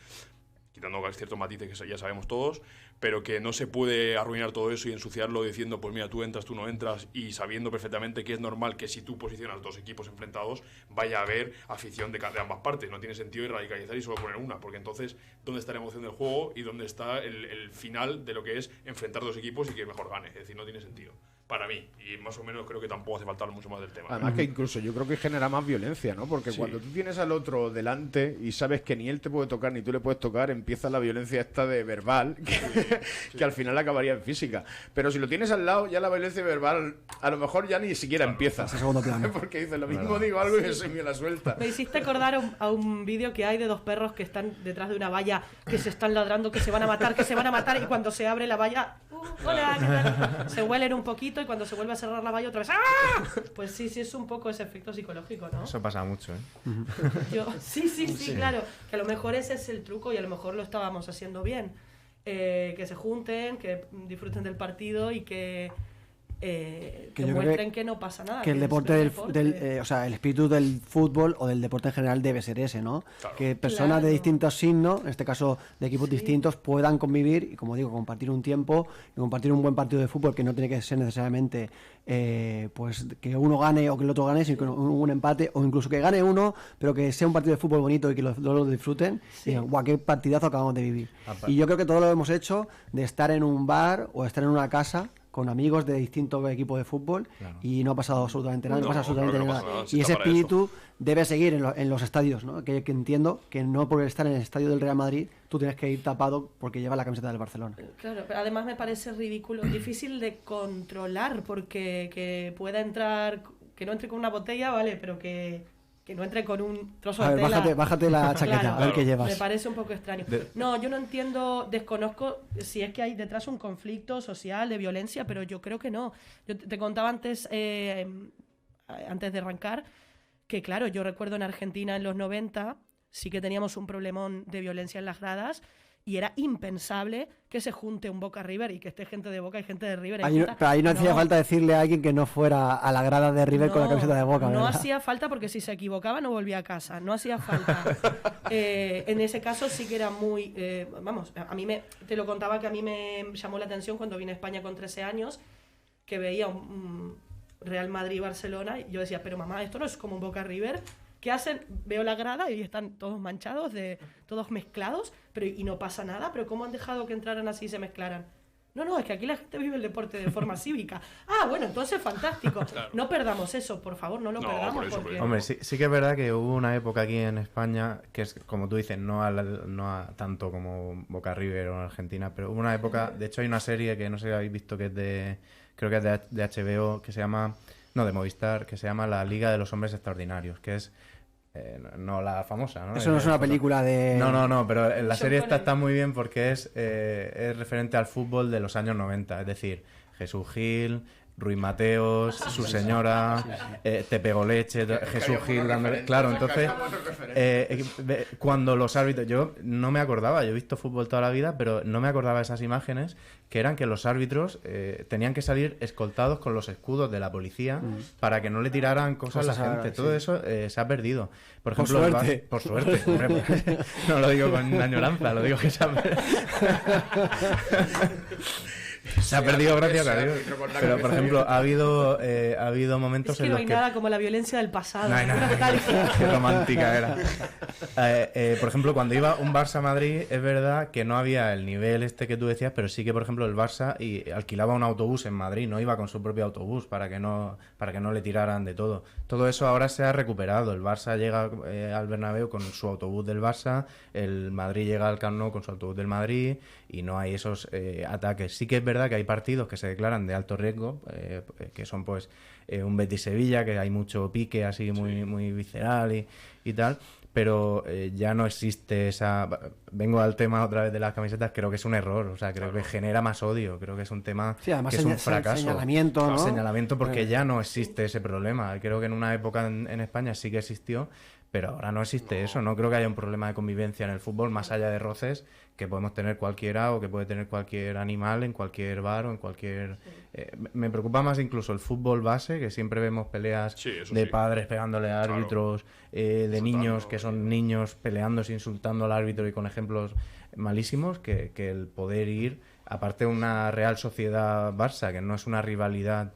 quitando ciertos matices que ya sabemos todos, pero que no se puede arruinar todo eso y ensuciarlo diciendo, pues mira, tú entras, tú no entras, y sabiendo perfectamente que es normal que si tú posicionas dos equipos enfrentados, vaya a haber afición de ambas partes. No tiene sentido ir radicalizar y solo poner una, porque entonces, ¿dónde está la emoción del juego y dónde está el final de lo que es enfrentar dos equipos y que mejor gane? Es decir, no tiene sentido. Para mí, y más o menos creo que tampoco hace falta hablar mucho más del tema. Además que incluso yo creo que genera más violencia, ¿no? Porque cuando tú tienes al otro delante y sabes que ni él te puede tocar ni tú le puedes tocar, empieza la violencia esta de verbal, que al final acabaría en física. Pero si lo tienes al lado, ya la violencia verbal a lo mejor ya ni siquiera empieza. Ese segundo plano. Porque dices lo mismo, digo algo y se me la suelta. Me hiciste acordar a un vídeo que hay de dos perros que están detrás de una valla, que se están ladrando, que se van a matar, y cuando se abre la valla, hola, ¿qué tal? Se huelen un poquito y cuando se vuelve a cerrar la valla otra vez, ¡ah! Pues sí, es un poco ese efecto psicológico, ¿no? Eso pasa mucho, ¿eh? Sí, claro. Que a lo mejor ese es el truco y a lo mejor lo estábamos haciendo bien. Que se junten, que disfruten del partido y que muestren que no pasa nada. Que el deporte o sea, el espíritu del fútbol o del deporte en general debe ser ese, ¿no? Claro. Que personas de distintos signos, en este caso de equipos distintos, puedan convivir y, como digo, compartir un tiempo y compartir un buen partido de fútbol, que no tiene que ser necesariamente pues que uno gane o que el otro gane, sino que un empate, o incluso que gane uno, pero que sea un partido de fútbol bonito y que lo disfruten. Y digan, guau, qué partidazo acabamos de vivir. Y yo creo que todo lo hemos hecho de estar en un bar o estar en una casa con amigos de distintos equipos de fútbol, claro. Y no ha pasado absolutamente nada, no pasa absolutamente nada. Y ese espíritu debe seguir en los estadios, ¿no? Que entiendo que no por estar en el estadio del Real Madrid tú tienes que ir tapado porque llevas la camiseta del Barcelona. Claro, pero además me parece ridículo, difícil de controlar, porque que pueda entrar, que no entre con una botella, vale, pero que que no entre con un trozo A de ver, tela. bájate la chaqueta, Claro, a ver qué me llevas. parece un poco extraño. No, yo no entiendo, desconozco si es que hay detrás un conflicto social de violencia, pero yo creo que no. Yo te contaba antes de arrancar, que claro, yo recuerdo en Argentina en los 90 sí que teníamos un problemón de violencia en las gradas y era impensable que se junte un Boca River y que esté gente de Boca y gente de River. Pero ahí no hacía falta decirle a alguien que no fuera a la grada de River con la camiseta de Boca, no ¿verdad? hacía falta porque si se equivocaba no volvía a casa, no hacía falta. En ese caso sí que era muy... vamos, te lo contaba que a mí me llamó la atención cuando vine a España con 13 años, que veía un Real Madrid-Barcelona y yo decía, pero mamá, esto no es como un Boca River. ¿Qué hacen? Veo la grada y están todos manchados, todos mezclados, y no pasa nada. ¿Pero cómo han dejado que entraran así y se mezclaran? No, es que aquí la gente vive el deporte de forma cívica. Ah, bueno, entonces fantástico. Claro. No perdamos eso, por favor, no lo perdamos. Por eso, porque... Hombre, sí que es verdad que hubo una época aquí en España, que es, como tú dices, no a tanto como Boca River o en Argentina, pero hubo una época, de hecho hay una serie que no sé si habéis visto, que es creo que es de HBO, que se llama, no, de Movistar, que se llama La Liga de los Hombres Extraordinarios, que es... no la famosa, ¿no? Eso no es una película de... No, pero en la serie está muy bien porque es referente al fútbol de los años 90, es decir, Jesús Gil, Ruiz Mateos, su señora, Te Pego Leche, Jesús Gil dándole... Claro, entonces, cuando los árbitros... Yo no me acordaba, yo he visto fútbol toda la vida, pero no me acordaba de esas imágenes, que eran que los árbitros tenían que salir escoltados con los escudos de la policía para que no le tiraran cosas a la gente. Todo eso se ha perdido. Por ejemplo, por suerte. Hombre, no lo digo con añoranza, lo digo que se ha perdido. Se ha perdido, gracias a Dios. Pero, por ejemplo, ha habido momentos en los que... no hay nada como la violencia del pasado. No hay nada. Qué romántica era. Por ejemplo, cuando iba un Barça-Madrid, es verdad que no había el nivel este que tú decías, pero sí que, por ejemplo, el Barça alquilaba un autobús en Madrid, no iba con su propio autobús para que no le tiraran de todo. Todo eso ahora se ha recuperado. El Barça llega al Bernabéu con su autobús del Barça, el Madrid llega al Camp Nou con su autobús del Madrid y no hay esos ataques. Sí que es verdad que hay partidos que se declaran de alto riesgo, que son pues un Betis-Sevilla, que hay mucho pique así muy visceral y tal, pero ya no existe esa... Vengo al tema otra vez de las camisetas, creo que es un error, o sea, creo que genera más odio, creo que es un tema que es un fracaso. Señalamiento, ¿no? Señalamiento porque ya no existe ese problema. Creo que en una época en España sí que existió, pero ahora no existe eso. No creo que haya un problema de convivencia en el fútbol más allá de roces que podemos tener cualquiera o que puede tener cualquier animal en cualquier bar o en cualquier... me preocupa más incluso el fútbol base, que siempre vemos peleas padres pegándole a árbitros, de niños que son niños peleándose, insultando al árbitro y con ejemplos malísimos, que el poder ir, aparte de una Real Sociedad Barça, que no es una rivalidad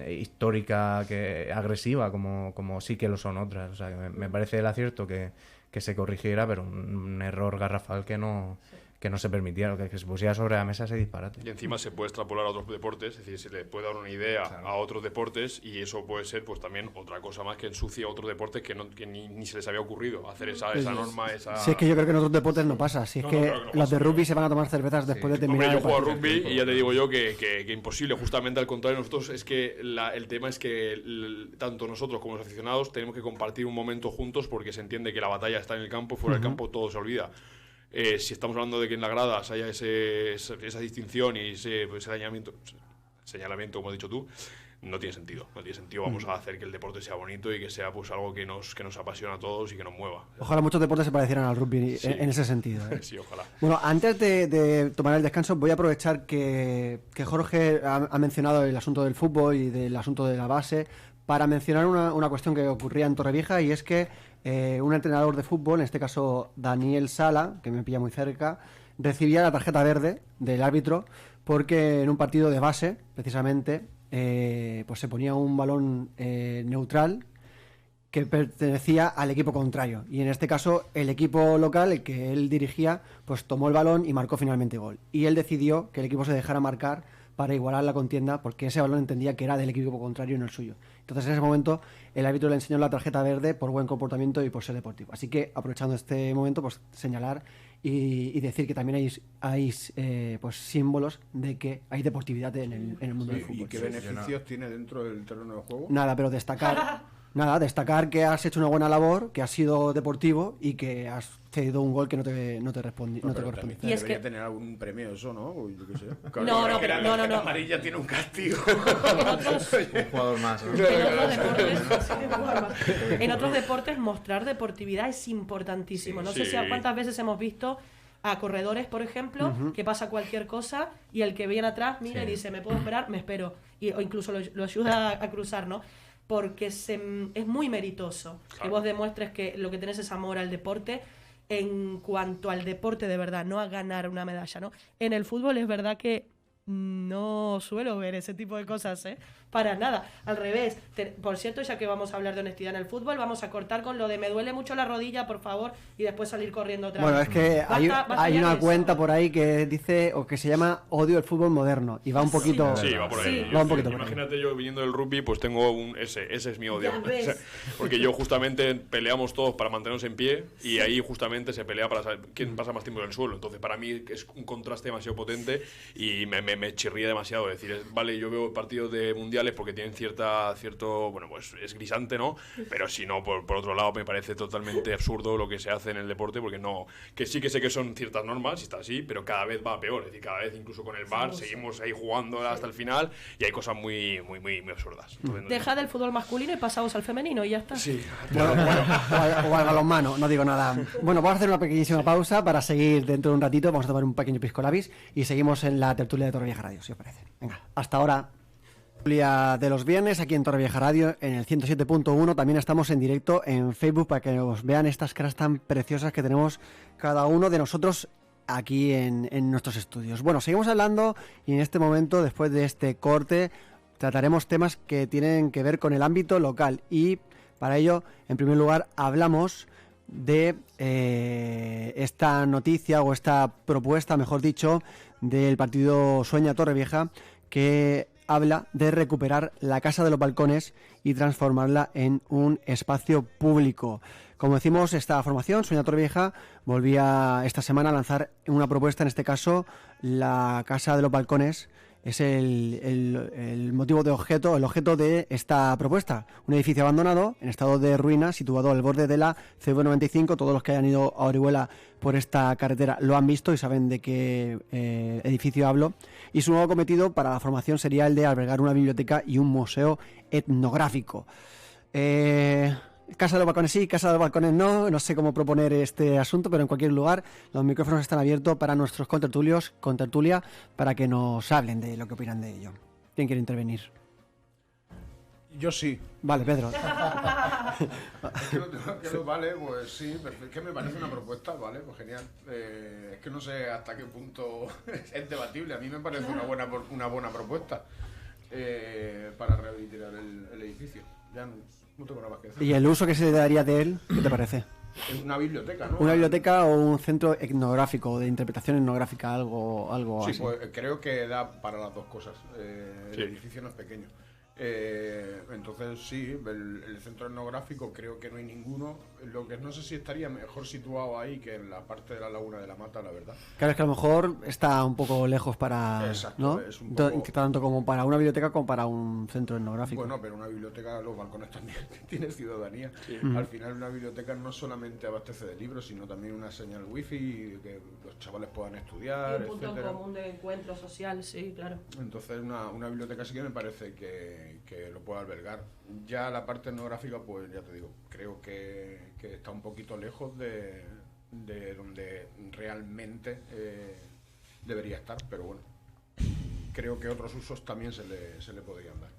histórica agresiva como sí que lo son otras. O sea, que me parece el acierto que se corrigiera, pero un error garrafal que no se permitiera, que se pusiera sobre la mesa ese disparate. Y encima se puede extrapolar a otros deportes, es decir, se le puede dar una idea a otros deportes y eso puede ser pues también otra cosa más que ensucie a otros deportes que ni se les había ocurrido hacer esa norma, esa... Si es que yo creo que en otros deportes no pasa, si es que los de rugby se van a tomar cervezas después de terminar. Hombre, yo juego a rugby y ya te digo yo que imposible, justamente al contrario, nosotros es que el tema es que tanto nosotros como los aficionados tenemos que compartir un momento juntos porque se entiende que la batalla está en el campo, fuera del campo todo se olvida. Si estamos hablando de que en la grada haya esa distinción y ese señalamiento, como has dicho tú, no tiene sentido. Vamos a hacer que el deporte sea bonito y que sea pues algo que nos apasiona a todos y que nos mueva. Ojalá muchos deportes se parecieran al rugby en ese sentido. Sí, ojalá. Bueno, antes de tomar el descanso, voy a aprovechar que Jorge ha mencionado el asunto del fútbol y del asunto de la base para mencionar una cuestión que ocurría en Torrevieja, y es que un entrenador de fútbol, en este caso Daniel Sala, que me pilla muy cerca, recibía la tarjeta verde del árbitro porque en un partido de base, precisamente, pues se ponía un balón neutral que pertenecía al equipo contrario, y en este caso el equipo local, el que él dirigía, pues tomó el balón y marcó finalmente gol, y él decidió que el equipo se dejara marcar para igualar la contienda, porque ese balón entendía que era del equipo contrario y no el suyo. Entonces en ese momento el árbitro le enseñó la tarjeta verde por buen comportamiento y por ser deportivo. Así que, aprovechando este momento, pues señalar y decir que también hay pues símbolos de que hay deportividad en el mundo del fútbol. ¿Y qué beneficios tiene dentro del terreno de juego? Nada, pero destacar Nada, destacar que has hecho una buena labor, que has sido deportivo y que has cedido un gol que no te correspondía. Y es que tener algún premio eso, ¿no? Yo qué sé. No. La amarilla tiene un castigo. Un jugador más. ¿No? En otros deportes mostrar deportividad es importantísimo. No sé si cuántas veces hemos visto a corredores, por ejemplo, que pasa cualquier cosa y el que viene atrás mira y dice, ¿me puedo esperar? Me espero. O incluso lo ayuda a cruzar, ¿no? Porque es muy meritoso que vos demuestres que lo que tenés es amor al deporte en cuanto al deporte de verdad, no a ganar una medalla, ¿no? En el fútbol es verdad que no suelo ver ese tipo de cosas, ¿eh? Para nada, al revés. Por cierto, ya que vamos a hablar de honestidad en el fútbol, vamos a cortar con lo de me duele mucho la rodilla, por favor, y después salir corriendo otra vez. Bueno, es que hay una cuenta por ahí que dice, o que se llama Odio el fútbol moderno, y va un poquito... Sí, va por ahí. Sí. Va un poquito Imagínate yo viniendo del rugby, pues tengo ese es mi odio. O sea, porque yo justamente peleamos todos para mantenernos en pie, y ahí justamente se pelea para saber quién pasa más tiempo en el suelo. Entonces, para mí es un contraste demasiado potente y me chirría demasiado. Es decir, vale, yo veo partidos de mundiales porque tienen cierto, bueno, pues es grisante, ¿no? Pero si no, por otro lado, me parece totalmente absurdo lo que se hace en el deporte, porque no, que sí que sé que son ciertas normas, y está así, pero cada vez va peor. Es decir, cada vez, incluso con el VAR, seguimos ahí jugando hasta el final, y hay cosas muy absurdas. Entonces, Deja del fútbol masculino y pasamos al femenino y ya está. Sí. Bueno, o al balonmano, no digo nada. Bueno, vamos a hacer una pequeñísima pausa para seguir dentro de un ratito. Vamos a tomar un pequeño pisco labis y seguimos en la tertulia de Torrevieja Radio, si os parece. Venga, hasta ahora. Tertulia de los viernes aquí en Torrevieja Radio en el 107.1. También estamos en directo en Facebook para que nos vean estas caras tan preciosas que tenemos cada uno de nosotros aquí en nuestros estudios. Bueno, seguimos hablando y en este momento, después de este corte, trataremos temas que tienen que ver con el ámbito local, y para ello, en primer lugar, hablamos de esta noticia o esta propuesta, mejor dicho, del partido Sueña Torrevieja, que habla de recuperar la Casa de los Balcones y transformarla en un espacio público. Como decimos, esta formación, Sueña Torrevieja, volvía esta semana a lanzar una propuesta, en este caso, la Casa de los Balcones. Es el motivo de el objeto de esta propuesta. Un edificio abandonado, en estado de ruina, situado al borde de la CV95. Todos los que hayan ido a Orihuela por esta carretera lo han visto y saben de qué edificio hablo. Y su nuevo cometido para la formación sería el de albergar una biblioteca y un museo etnográfico. Casa de los Balcones sí, Casa de los Balcones no sé cómo proponer este asunto, pero en cualquier lugar los micrófonos están abiertos para nuestros contertulia, para que nos hablen de lo que opinan de ello. ¿Quién quiere intervenir? Yo sí. Vale, Pedro. Vale, pues sí, es que me parece una propuesta, vale, pues genial. Es que no sé hasta qué punto es debatible. A mí me parece una buena propuesta para rehabilitar el edificio. Ya no tengo nada más que decir. ¿Y el uso que se le daría de él, qué te parece? Es una biblioteca, ¿no? Una biblioteca o un centro etnográfico, de interpretación etnográfica, algo sí, así. Pues creo que da para las dos cosas. El edificio no es pequeño. Entonces sí, el centro etnográfico creo que no hay ninguno. Lo que no sé si estaría mejor situado ahí que en la parte de la Laguna de la Mata, la verdad. Claro, es que a lo mejor está un poco lejos para... Exacto, ¿no? es un poco... Tanto como para una biblioteca como para un centro etnográfico. Bueno, pero una biblioteca, los balcones también tiene ciudadanía. Sí. Al final una biblioteca no solamente abastece de libros, sino también una señal wifi, que los chavales puedan estudiar, y un punto etcétera. En común de encuentro social, sí, claro. Entonces una biblioteca sí que me parece que lo puede albergar. Ya la parte etnográfica, pues ya te digo, creo que está un poquito lejos de donde realmente debería estar, pero bueno, creo que otros usos también se le podrían dar.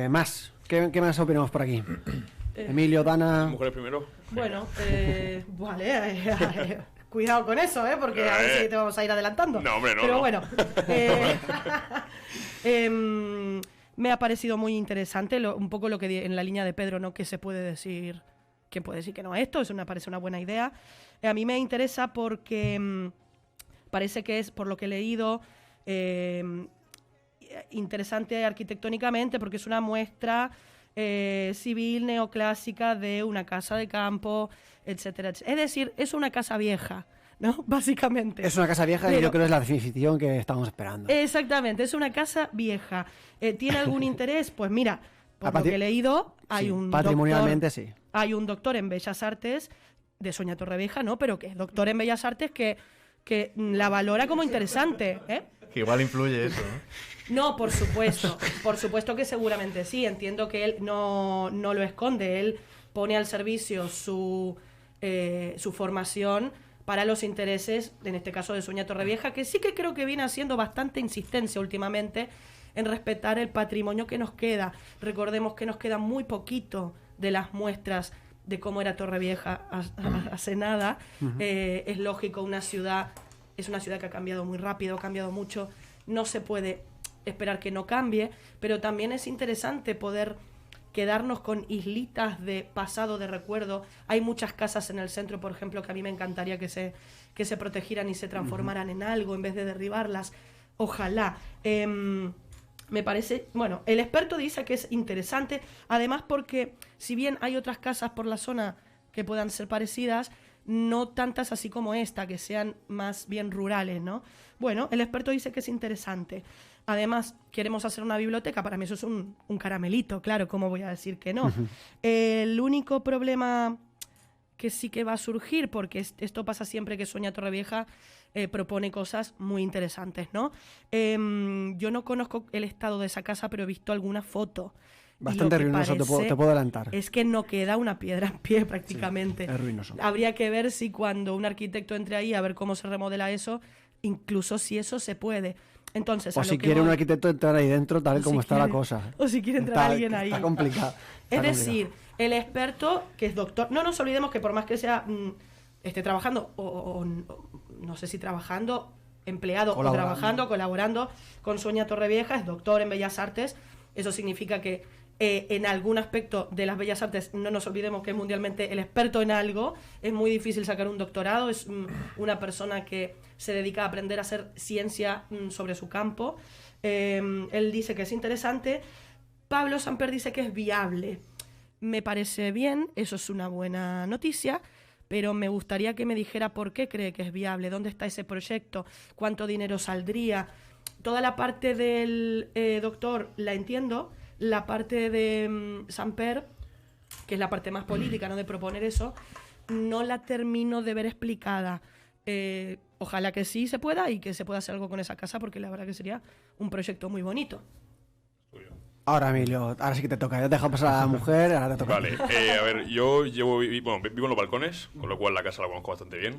Más, ¿qué más opinamos por aquí? Emilio, Dana... ¿Mujeres primero? Bueno, vale, cuidado con eso, porque a ver si te vamos a ir adelantando. No, hombre, no. Pero no. bueno, me ha parecido muy interesante un poco lo que en la línea de Pedro, ¿no? Que se puede decir, ¿quién puede decir que no a esto? Eso me parece una buena idea. A mí me interesa porque parece que es, por lo que he leído, interesante arquitectónicamente, porque es una muestra civil neoclásica de una casa de campo, etcétera, etcétera. Es decir, es una casa vieja, ¿no? Básicamente. Es una casa vieja, pero, y yo creo que es la definición que estamos esperando. Exactamente, es una casa vieja. ¿Tiene algún interés? Pues mira, Por lo que he leído, hay un patrimonialmente doctor, sí. Hay un doctor en Bellas Artes de Sonia Torrevieja, ¿no? Pero que es doctor en Bellas Artes que la valora como interesante, ¿eh? Que igual influye eso, ¿no? No, por supuesto que seguramente sí. Entiendo que él no lo esconde, él pone al servicio su formación para los intereses, en este caso de Sonia Torrevieja, que sí que creo que viene haciendo bastante insistencia últimamente en respetar el patrimonio que nos queda. Recordemos que nos queda muy poquito de las muestras de cómo era Torrevieja hace nada. Es lógico, es una ciudad que ha cambiado muy rápido, ha cambiado mucho, no se puede esperar que no cambie, pero también es interesante poder quedarnos con islitas de pasado, de recuerdo. Hay muchas casas en el centro, por ejemplo, que a mí me encantaría que se protegieran y se transformaran en algo en vez de derribarlas. Ojalá. Me parece, bueno, el experto dice que es interesante, además porque si bien hay otras casas por la zona que puedan ser parecidas, no tantas así como esta, que sean más bien rurales, ¿no? Bueno, el experto dice que es interesante. Además, queremos hacer una biblioteca, para mí eso es un caramelito, claro, ¿cómo voy a decir que no? El único problema que sí que va a surgir, porque esto pasa siempre que Sonia Torrevieja propone cosas muy interesantes, ¿no? Yo no conozco el estado de esa casa, pero he visto alguna foto. Bastante ruinoso, te puedo adelantar. Es que no queda una piedra en pie prácticamente. Sí, es ruinoso. Habría que ver si cuando un arquitecto entre ahí a ver cómo se remodela eso, incluso si eso se puede. Entonces, o si quiere un arquitecto entrar ahí dentro, tal como está la cosa. O si quiere entrar alguien ahí. Está complicado. Es decir, el experto, que es doctor... No nos olvidemos que por más que sea esté trabajando, o no sé si trabajando, empleado o trabajando, colaborando con Sonia Torrevieja, es doctor en Bellas Artes. Eso significa que en algún aspecto de las Bellas Artes, no nos olvidemos que es mundialmente el experto en algo. Es muy difícil sacar un doctorado. Es una persona que se dedica a aprender a hacer ciencia sobre su campo. Él dice que es interesante. Pablo Samper dice que es viable. Me parece bien, eso es una buena noticia, pero me gustaría que me dijera por qué cree que es viable, dónde está ese proyecto, cuánto dinero saldría. Toda la parte del doctor la entiendo, la parte de Samper, que es la parte más política, ¿no?, de proponer eso, no la termino de ver explicada. Ojalá que sí se pueda y que se pueda hacer algo con esa casa, porque la verdad que sería un proyecto muy bonito. Ahora, Emilio, ahora sí que te toca. Ya te dejo pasar a la mujer, ahora te toca. Vale, a ver, yo vivo en los balcones, con lo cual la casa la conozco bastante bien.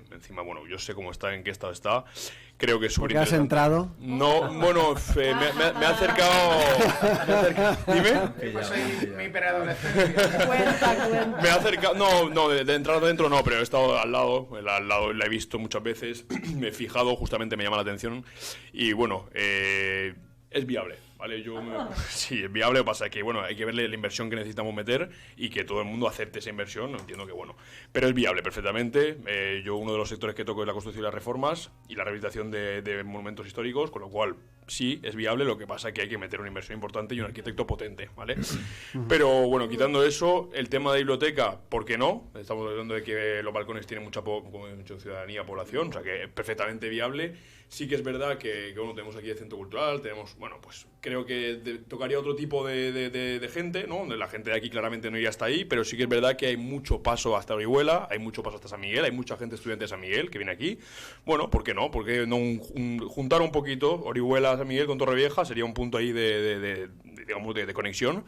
Encima, bueno, yo sé cómo está, en qué estado está. Creo que es súper interesante. ¿Has entrado? No, bueno, me ha acercado... Dime. Mi preadolescencia. Cuenta. Me ha acercado... No, de entrar dentro no, pero he estado al lado, la he visto muchas veces, me he fijado, justamente me llama la atención. Y bueno, es viable. Vale, sí, es viable, lo que pasa es que bueno, hay que verle la inversión que necesitamos meter y que todo el mundo acepte esa inversión, entiendo que bueno, pero es viable perfectamente. Yo uno de los sectores que toco es la construcción y las reformas y la rehabilitación de monumentos históricos, con lo cual sí, es viable, lo que pasa es que hay que meter una inversión importante y un arquitecto potente, ¿vale? Pero bueno, quitando eso, el tema de biblioteca, ¿por qué no? Estamos hablando de que los balcones tienen mucha ciudadanía, población, o sea que es perfectamente viable. Sí que es verdad que bueno, tenemos aquí el centro cultural, tenemos, bueno, pues creo que tocaría otro tipo de gente, ¿no? La gente de aquí claramente no iría hasta ahí, pero sí que es verdad que hay mucho paso hasta Orihuela, hay mucho paso hasta San Miguel, hay mucha gente estudiante de San Miguel que viene aquí. Bueno, ¿por qué no? Porque no juntar un poquito Orihuela, San Miguel con Torrevieja sería un punto ahí digamos, de conexión.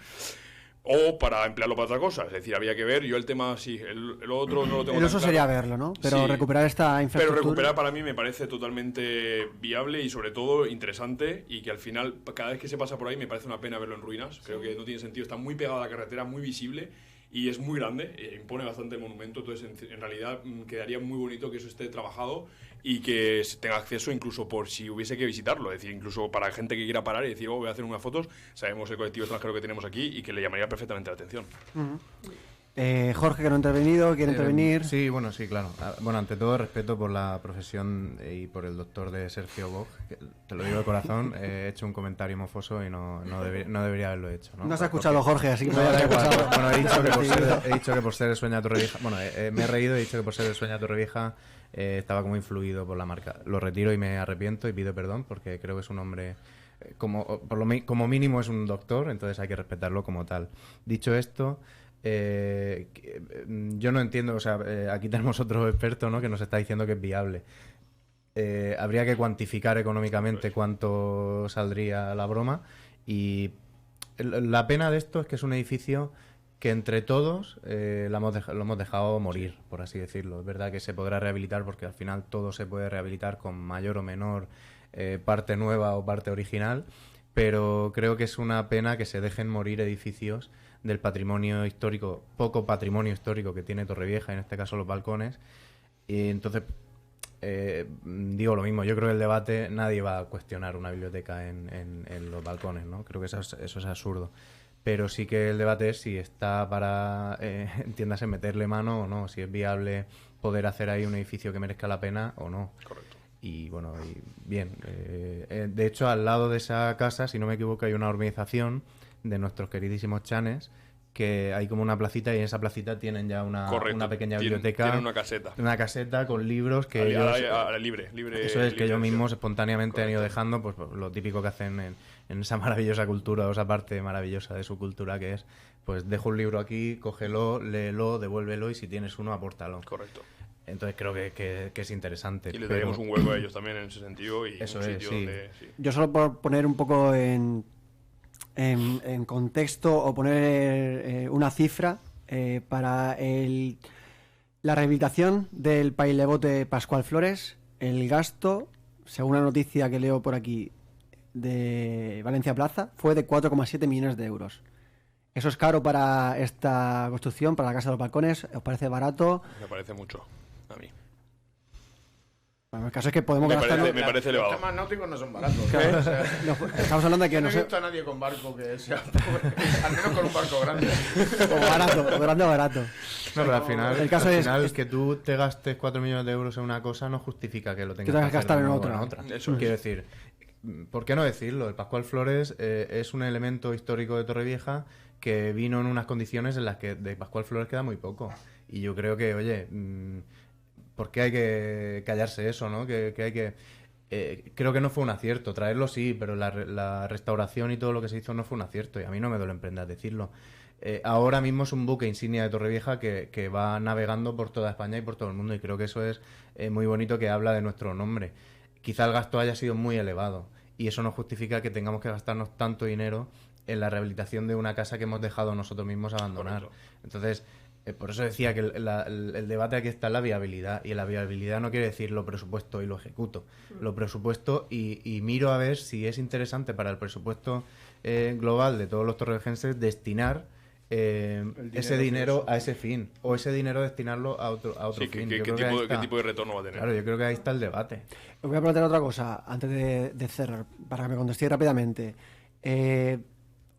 O para emplearlo para otra cosa. Es decir, había que ver. Yo el tema, sí, el otro no lo tengo. El uso sería verlo, ¿no? Pero sí, recuperar esta infraestructura. Pero recuperar para mí me parece totalmente viable y sobre todo interesante. Y que al final, cada vez que se pasa por ahí, me parece una pena verlo en ruinas. Creo que no tiene sentido. Está muy pegado a la carretera, muy visible. Y es muy grande, impone bastante el monumento. Entonces, en realidad, quedaría muy bonito que eso esté trabajado y que se tenga acceso incluso por si hubiese que visitarlo. Es decir, incluso para gente que quiera parar y decir, voy a hacer unas fotos. Sabemos el colectivo extranjero que tenemos aquí y que le llamaría perfectamente la atención. Jorge, que no ha intervenido, quiere intervenir. Sí, bueno, sí, claro. Bueno, ante todo, respeto por la profesión y por el doctor de Sergio Bosch, que, te lo digo de corazón, he hecho un comentario mofoso y no debería haberlo hecho. No has escuchado, Jorge, así que no da igual. Bueno, he dicho que por ser el Sueña Torrevieja, bueno, me he reído y he dicho que por ser el Sueña Torrevieja estaba como influido por la marca. Lo retiro y me arrepiento y pido perdón porque creo que es un hombre como mínimo es un doctor, entonces hay que respetarlo como tal. Dicho esto, yo no entiendo, o sea, aquí tenemos otro experto, ¿no?, que nos está diciendo que es viable. Habría que cuantificar económicamente cuánto saldría la broma, y la pena de esto es que es un edificio que entre todos lo hemos dejado morir, por así decirlo. Es verdad que se podrá rehabilitar porque al final todo se puede rehabilitar con mayor o menor parte nueva o parte original, pero creo que es una pena que se dejen morir edificios del patrimonio histórico, poco patrimonio histórico que tiene Torrevieja, en este caso los balcones. Y entonces digo lo mismo, yo creo que el debate, nadie va a cuestionar una biblioteca en los balcones, ¿no? Creo que eso es absurdo. Pero sí que el debate es si está para, entiéndase, meterle mano o no, si es viable poder hacer ahí un edificio que merezca la pena o no. Correcto. Y bueno, bien. De hecho, al lado de esa casa, si no me equivoco, hay una urbanización de nuestros queridísimos chanes, que hay como una placita, y en esa placita tienen ya una pequeña biblioteca. Tienen una caseta. Una caseta con libros que libre. Eso es, que ellos mismos espontáneamente han ido dejando, pues lo típico que hacen en esa maravillosa cultura, o esa parte maravillosa de su cultura, que es, pues dejo un libro aquí, cógelo, léelo, devuélvelo, y si tienes uno, apórtalo. Correcto. Entonces creo que es interesante. Y les daríamos un hueco a ellos también en ese sentido, y eso un es, sitio sí. donde... Sí. Yo solo por poner un poco en contexto, o poner una cifra para la rehabilitación del Pailebote Pascual Flores, el gasto, según la noticia que leo por aquí de Valencia Plaza, fue de 4,7 millones de euros. ¿Eso es caro para esta construcción, para la Casa de los Balcones? ¿Os parece barato? Me parece mucho a mí. Bueno, el caso es que podemos Me gastarnos... parece elevado. Los temas náuticos no son baratos. Claro. O sea, Estamos hablando de que yo no no he sé... visto a nadie con barco que sea pobre, al menos con un barco grande. O barato, o grande o barato. No, pero al final, El caso es que tú te gastes 4 millones de euros en una cosa no justifica que lo tengas tengas que que gastar hacer de en nuevo otra. Eso es. Quiero decir, ¿por qué no decirlo? El Pascual Flores es un elemento histórico de Torrevieja que vino en unas condiciones en las que de Pascual Flores queda muy poco. Y yo creo que, oye, ¿por qué hay que callarse eso, no? Que hay que... creo que no fue un acierto. Traerlo sí, pero la restauración y todo lo que se hizo no fue un acierto. Y a mí no me duele en prenda decirlo. Ahora mismo es un buque insignia de Torrevieja que va navegando por toda España y por todo el mundo. Y creo que eso es muy bonito, que habla de nuestro nombre. Quizá el gasto haya sido muy elevado. Y eso no justifica que tengamos que gastarnos tanto dinero en la rehabilitación de una casa que hemos dejado nosotros mismos abandonar. Correcto. Entonces, por eso decía que el debate aquí está en la viabilidad, y la viabilidad no quiere decir lo presupuesto y lo ejecuto. Lo presupuesto y miro a ver si es interesante para el presupuesto global de todos los torrevejenses destinar ese dinero a ese fin, o ese dinero destinarlo a otro Sí, fin. ¿qué tipo de retorno va a tener? Eh, Claro, yo creo que ahí está el debate. Os voy a plantear otra cosa antes de cerrar, para que me contestéis rápidamente.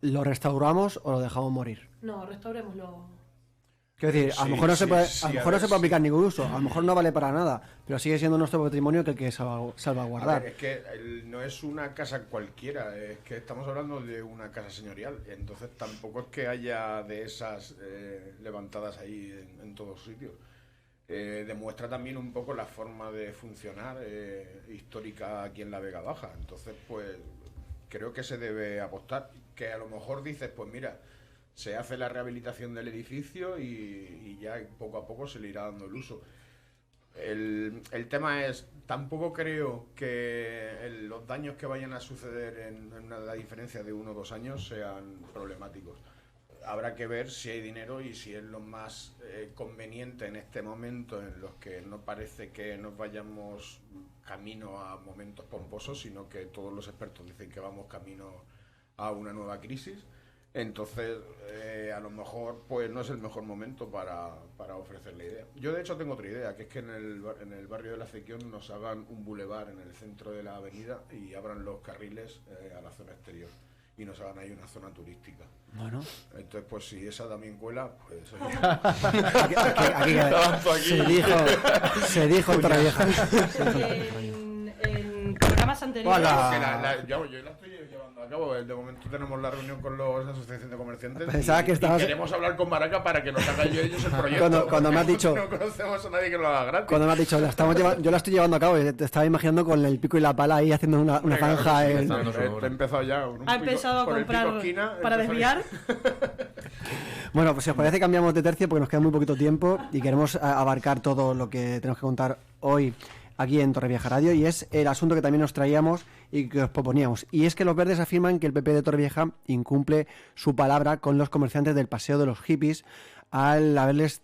¿Lo restauramos o lo dejamos morir? No, restaurémoslo. Quiero decir, a lo Sí, mejor no se sí, puede, sí, a lo a mejor no ver, se puede sí. aplicar ningún uso, a lo mejor no vale para nada, pero sigue siendo nuestro patrimonio que hay que A salvaguardar. ver, es que no es una casa cualquiera, es que estamos hablando de una casa señorial, entonces tampoco es que haya de esas levantadas ahí en todos sitios. Demuestra también un poco la forma de funcionar histórica aquí en la Vega Baja, entonces pues creo que se debe apostar, que a lo mejor dices, pues mira, se hace la rehabilitación del edificio y ya poco a poco se le irá dando el uso. El tema es, tampoco creo que los daños que vayan a suceder en la diferencia de 1 o 2 años sean problemáticos. Habrá que ver si hay dinero y si es lo más conveniente en este momento, en los que no parece que nos vayamos camino a momentos pomposos, sino que todos los expertos dicen que vamos camino a una nueva crisis. Entonces, a lo mejor pues no es el mejor momento para ofrecer la idea. Yo de hecho tengo otra idea, que es que en el barrio de la Acequión nos hagan un bulevar en el centro de la avenida y abran los carriles a la zona exterior y nos hagan ahí una zona turística. Bueno, Entonces, pues si esa también cuela, pues oye, aquí se dijo en Torrevieja. En programas etapas anteriores. Hola. Yo la estoy llevando a cabo. De momento tenemos la reunión con los asociaciones de comerciantes. Pensaba que estabas... y queremos hablar con Maraca para que nos hagan ellos el proyecto. Cuando me has dicho... No conocemos a nadie que lo haga gratis. Cuando me has dicho, yo la estoy llevando a cabo, y te estaba imaginando con el pico y la pala ahí haciendo una zanja. He empezado ya. Ha empezado a comprar para desviar. Bueno, pues si os parece cambiamos de tercio porque nos queda muy poquito tiempo y queremos abarcar todo lo que tenemos que contar hoy aquí en Torrevieja Radio, y es el asunto que también nos traíamos y que os proponíamos. Y es que los verdes afirman que el PP de Torrevieja incumple su palabra con los comerciantes del Paseo de los Hippies al haberles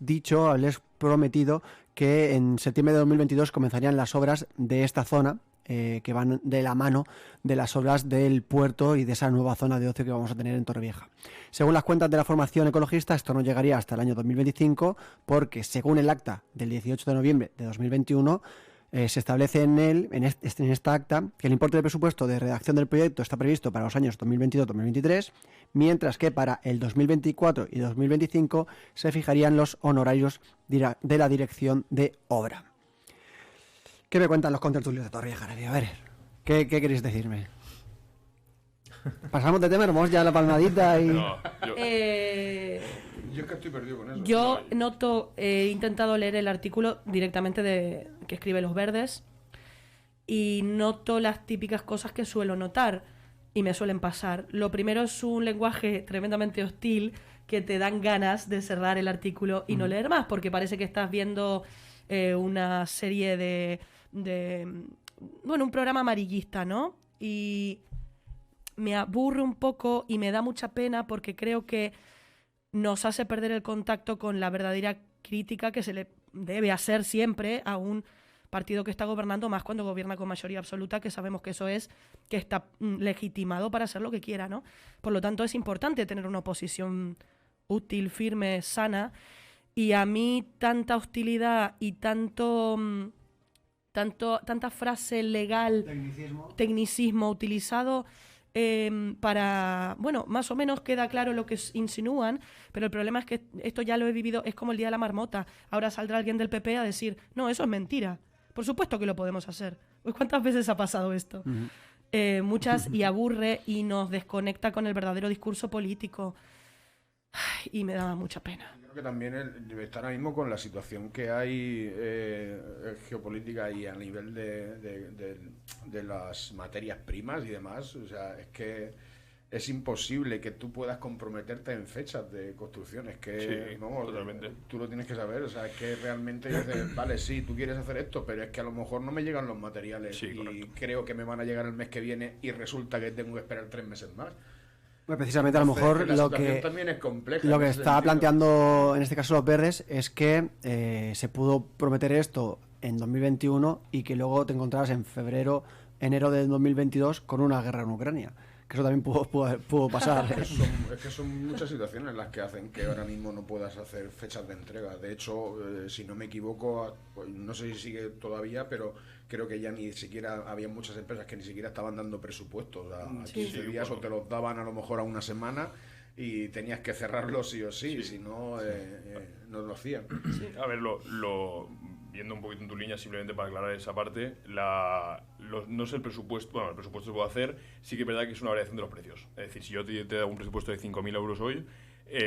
prometido que en septiembre de 2022 comenzarían las obras de esta zona, que van de la mano de las obras del puerto y de esa nueva zona de ocio que vamos a tener en Torrevieja. Según las cuentas de la formación ecologista, esto no llegaría hasta el año 2025 porque, según el acta del 18 de noviembre de 2021, se establece en esta acta que el importe del presupuesto de redacción del proyecto está previsto para los años 2022-2023, mientras que para el 2024 y 2025 se fijarían los honorarios de la dirección de obra. ¿Qué me cuentan los contertulios de Torrevieja Radio? A ver, ¿qué queréis decirme? Pasamos de tema, nos vamos ya a la palmadita y... No, Yo es que estoy perdido con eso. Yo he intentado leer el artículo directamente que escribe Los Verdes y noto las típicas cosas que suelo notar y me suelen pasar. Lo primero es un lenguaje tremendamente hostil que te dan ganas de cerrar el artículo y no leer más, porque parece que estás viendo una serie de un programa amarillista, ¿no? Y me aburre un poco y me da mucha pena porque creo que nos hace perder el contacto con la verdadera crítica que se le debe hacer siempre a un partido que está gobernando, más cuando gobierna con mayoría absoluta, que sabemos que eso es, que está legitimado para hacer lo que quiera, ¿no? Por lo tanto, es importante tener una oposición útil, firme, sana, y a mí tanta hostilidad y tanta frase legal, tecnicismo utilizado para, más o menos queda claro lo que insinúan, pero el problema es que esto ya lo he vivido, es como el día de la marmota. Ahora saldrá alguien del PP a decir, no, eso es mentira. Por supuesto que lo podemos hacer. Pues ¿cuántas veces ha pasado esto? Muchas, y aburre y nos desconecta con el verdadero discurso político. Ay, y me da mucha pena. Creo que también está ahora mismo con la situación que hay geopolítica y a nivel de las materias primas y demás. O sea, es que es imposible que tú puedas comprometerte en fechas de construcción. Es que, sí, vamos, totalmente. Tú lo tienes que saber. O sea, es que realmente dices, vale, sí, tú quieres hacer esto, pero es que a lo mejor no me llegan los materiales y correcto. creo que me van a llegar el mes que viene y resulta que tengo que esperar 3 meses más. Bueno, precisamente, a lo mejor lo que también es compleja, lo que está está planteando en este caso Los Verdes es que se pudo prometer esto en 2021 y que luego te encontrarás en enero de 2022 con una guerra en Ucrania. Que eso también pudo pasar. Es que son muchas situaciones las que hacen que ahora mismo no puedas hacer fechas de entrega. De hecho, si no me equivoco, pues no sé si sigue todavía, pero creo que ya ni siquiera había muchas empresas que ni siquiera estaban dando presupuestos a 15 días, o te los daban a lo mejor a una semana y tenías que cerrarlo sí o sí. Si no, no lo hacían. Sí. A ver, viendo un poquito en tu línea, simplemente para aclarar esa parte, no es el presupuesto, bueno, el presupuesto se puede hacer, sí que es verdad que es una variación de los precios. Es decir, si yo te hago un presupuesto de 5.000 euros hoy,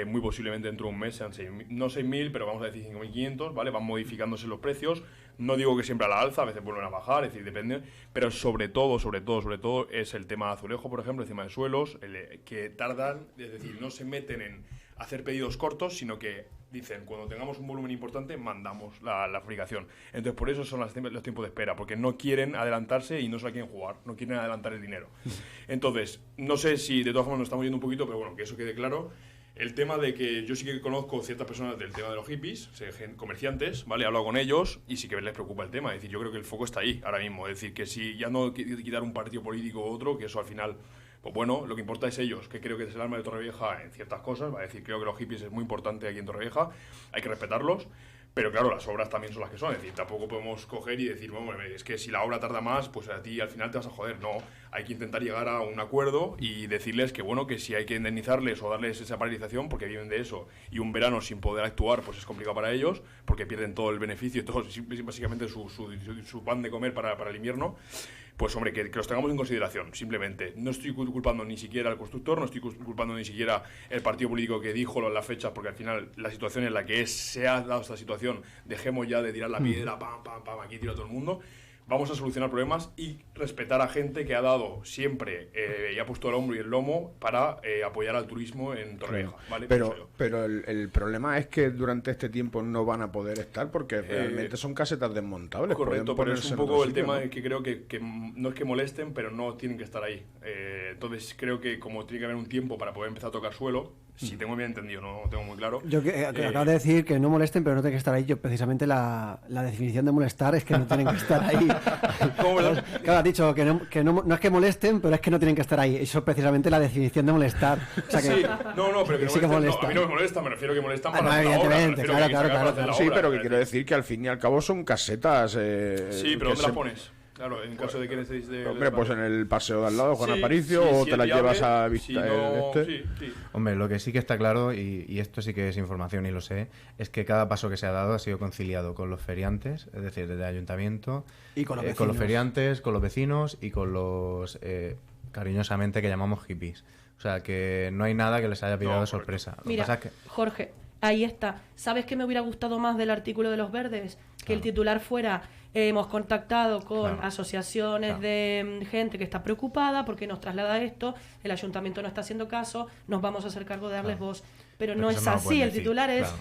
muy posiblemente dentro de un mes sean 6.000, no 6.000, pero vamos a decir 5.500, ¿vale? Van modificándose los precios. No digo que siempre a la alza, a veces vuelven a bajar, es decir, depende, pero sobre todo es el tema de azulejo, por ejemplo, encima de suelos, que tardan, es decir, no se meten en hacer pedidos cortos, sino que dicen, cuando tengamos un volumen importante, mandamos la fabricación. Entonces, por eso son los tiempos de espera, porque no quieren adelantarse y no se la quieren jugar, no quieren adelantar el dinero. Entonces, no sé si de todas formas nos estamos yendo un poquito, pero bueno, que eso quede claro. El tema de que yo sí que conozco ciertas personas del tema de los hippies, comerciantes, ¿vale? He hablado con ellos y sí que les preocupa el tema. Es decir, yo creo que el foco está ahí ahora mismo. Es decir, que si ya no quitar un partido político u otro, que eso al final, pues bueno, lo que importa es ellos, que creo que es el alma de Torrevieja en ciertas cosas. ¿Vale? Es decir, creo que los hippies es muy importante aquí en Torrevieja, hay que respetarlos. Pero claro, las obras también son las que son. Es decir, tampoco podemos coger y decir, bueno, es que si la obra tarda más, pues a ti al final te vas a joder. No, hay que intentar llegar a un acuerdo y decirles que bueno, que si hay que indemnizarles o darles esa paralización porque viven de eso, y un verano sin poder actuar, pues es complicado para ellos, porque pierden todo el beneficio, todo básicamente su pan de comer para el invierno. pues hombre, que los tengamos en consideración, simplemente. No estoy culpando ni siquiera al constructor, no estoy culpando ni siquiera el partido político que dijo las fechas, porque al final la situación en la que se ha dado esta situación, dejemos ya de tirar la piedra, pam, pam, pam, aquí tira todo el mundo. Vamos a solucionar problemas y respetar a gente que ha dado siempre y ha puesto el hombro y el lomo para apoyar al turismo en Torrevieja. ¿Vale? Pero el problema es que durante este tiempo no van a poder estar porque realmente son casetas desmontables. Correcto, pero es un poco el tema, ¿no? Que creo que no es que molesten, pero no tienen que estar ahí. Entonces creo que como tiene que haber un tiempo para poder empezar a tocar suelo, si tengo bien entendido, no tengo muy claro. Yo acabo de decir que no molesten, pero no tienen que estar ahí. Yo precisamente la definición de molestar es que no tienen que estar ahí. Claro, has dicho que no es que molesten, pero es que no tienen que estar ahí. Eso es precisamente la definición de molestar. O sea que, sí, pero que sí no molesta. a mí no me molesta, me refiero que molestan para la evidentemente, obra. Claro. Sí, pero que quiero decir que al fin y al cabo son casetas. Sí, pero ¿dónde las pones? Claro, en caso de que necesites de... Hombre, pues en el paseo de al lado, Juan Aparicio, o te las llevas a vista Sí. Hombre, lo que sí que está claro, y esto sí que es información y lo sé, es que cada paso que se ha dado ha sido conciliado con los feriantes, es decir, desde el ayuntamiento, y con los feriantes, con los vecinos y con los, cariñosamente, que llamamos hippies. O sea, que no hay nada que les haya pillado de sorpresa. Mira, Jorge, ahí está. ¿Sabes qué me hubiera gustado más del artículo de los verdes? Que el titular fuera... hemos contactado con asociaciones de gente que está preocupada porque nos traslada esto, el ayuntamiento no está haciendo caso, nos vamos a hacer cargo de darles voz. Pero no es así, el titular es,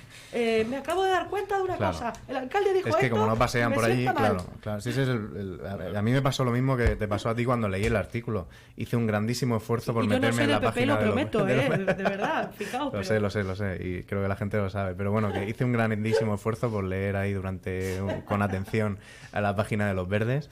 me acabo de dar cuenta de una cosa, el alcalde dijo esto, es que como no pasean por allí, claro. Sí, ese es a mí me pasó lo mismo que te pasó a ti cuando leí el artículo. Hice un grandísimo esfuerzo por meterme en la página de verdad, fijaos. Lo sé, y creo que la gente lo sabe, pero bueno, que hice un grandísimo esfuerzo por leer ahí con atención a la página de los verdes,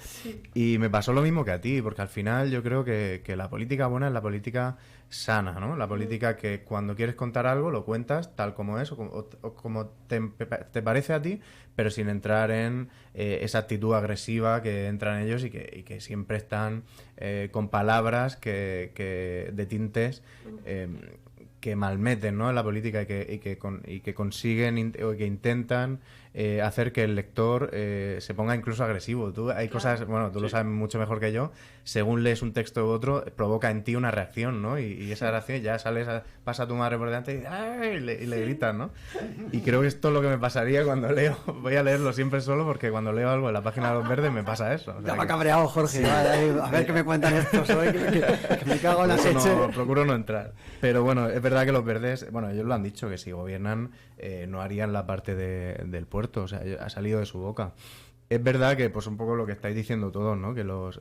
y me pasó lo mismo que a ti, porque al final yo creo que la política buena es la política sana, ¿no? La política que cuando quieres contar algo lo cuentas tal como es o como te parece a ti, pero sin entrar en esa actitud agresiva que entran ellos y que siempre están con palabras de tintes que malmeten, ¿no?, en la política y que consiguen o que intentan hacer que el lector se ponga incluso agresivo. Hay cosas, bueno, tú lo sabes mucho mejor que yo, según lees un texto u otro, provoca en ti una reacción, ¿no? Y esa reacción ya pasa a tu madre por delante y le gritas, ¿no? Y creo que esto es lo que me pasaría cuando leo. Voy a leerlo siempre solo porque cuando leo algo en la página de los verdes me pasa eso. O sea, ya me ha cabreado, Jorge. Sí. A ver qué me cuentan estos hoy, que me cago en la leche. Procuro no entrar. Pero bueno, es verdad que los verdes, bueno, ellos lo han dicho, que si gobiernan no harían la parte del puerto, o sea, ha salido de su boca. Es verdad que, pues un poco lo que estáis diciendo todos, ¿no?, que los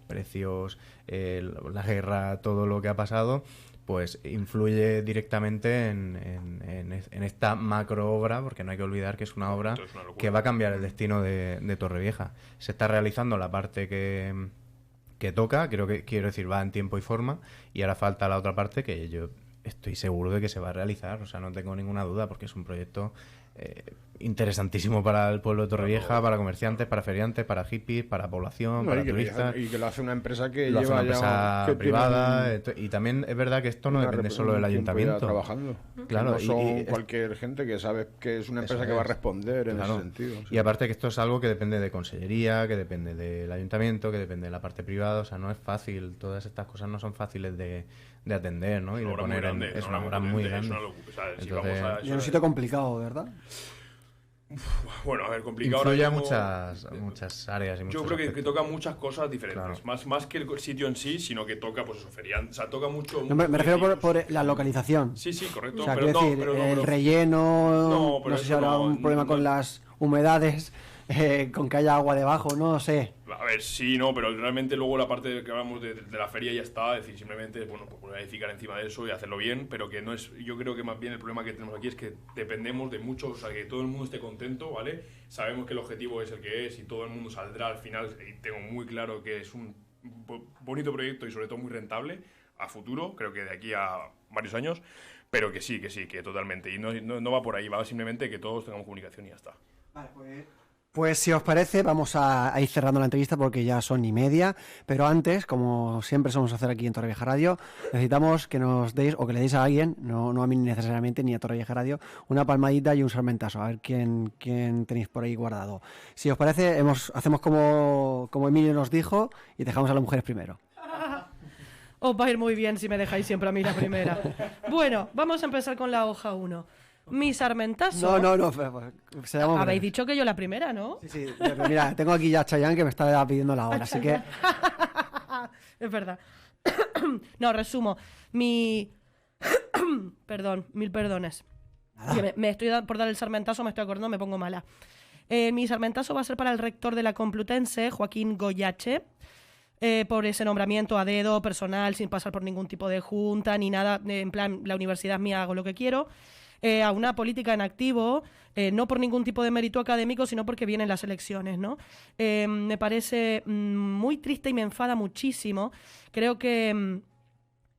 precios, la guerra, todo lo que ha pasado, pues influye directamente en esta macro obra, porque no hay que olvidar que es una obra que va a cambiar el destino de Torrevieja. Se está realizando la parte que toca, quiero decir, va en tiempo y forma, y ahora falta la otra parte que yo estoy seguro de que se va a realizar, o sea, no tengo ninguna duda, porque es un proyecto interesantísimo para el pueblo de Torrevieja, para comerciantes, para feriantes, para hippies, para población, para turistas. Y que lo hace una empresa que lo lleva hace una empresa privada. Y también es verdad que esto no depende solo del ayuntamiento. Trabajando. Claro, no son cualquier gente que sabe que es una empresa que va a responder en ese sentido. Sí. Y aparte que esto es algo que depende de consellería, que depende del ayuntamiento, que depende de la parte privada. O sea, no es fácil. Todas estas cosas no son fáciles de atender, ¿no? Y de poner es una obra muy grande. Es un sitio complicado, ¿verdad? Bueno, a ver, complicado. Influye a muchas áreas y muchos yo creo que aspectos. toca muchas cosas diferentes. Claro. Más que el sitio en sí, sino que toca, pues eso, feriante. O sea, toca mucho. No, me refiero por la localización. Sí, correcto. O sea, quiero decir, el relleno. No sé si habrá un problema con las humedades, con que haya agua debajo, no sé. A ver, sí, no, pero realmente luego la parte que hablamos de la feria ya está, es decir, simplemente, bueno, pues edificar encima de eso y hacerlo bien, pero que no es, yo creo que más bien el problema que tenemos aquí es que dependemos de mucho, o sea, que todo el mundo esté contento, ¿vale? Sabemos que el objetivo es el que es y todo el mundo saldrá al final, y tengo muy claro que es un bonito proyecto y sobre todo muy rentable a futuro, creo que de aquí a varios años, pero que sí, que totalmente, y no va por ahí, va simplemente que todos tengamos comunicación y ya está. Vale, pues Pues si os parece, vamos a ir cerrando la entrevista porque ya son 1:30, pero antes, como siempre somos hacer aquí en Torrevieja Radio, necesitamos que nos deis, o que le deis a alguien, no a mí necesariamente, ni a Torrevieja Radio, una palmadita y un salmentazo, a ver quién tenéis por ahí guardado. Si os parece, hacemos como Emilio nos dijo y dejamos a las mujeres primero. Os va a ir muy bien si me dejáis siempre a mí la primera. Bueno, vamos a empezar con la hoja 1. Mi sarmentazo. No. Habéis dicho que yo la primera, ¿no? Sí, pero mira, tengo aquí ya a Chayanne que me está pidiendo la hora, así que... Es verdad. No, resumo. Perdón, mil perdones. Que me estoy por dar el sarmentazo, me estoy acordando, me pongo mala. Mi sarmentazo va a ser para el rector de la Complutense, Joaquín Goyache, por ese nombramiento a dedo, personal, sin pasar por ningún tipo de junta ni nada. En plan, la universidad es mía, hago lo que quiero. A una política en activo, no por ningún tipo de mérito académico, sino porque vienen las elecciones, ¿no? Me parece muy triste y me enfada muchísimo. Creo que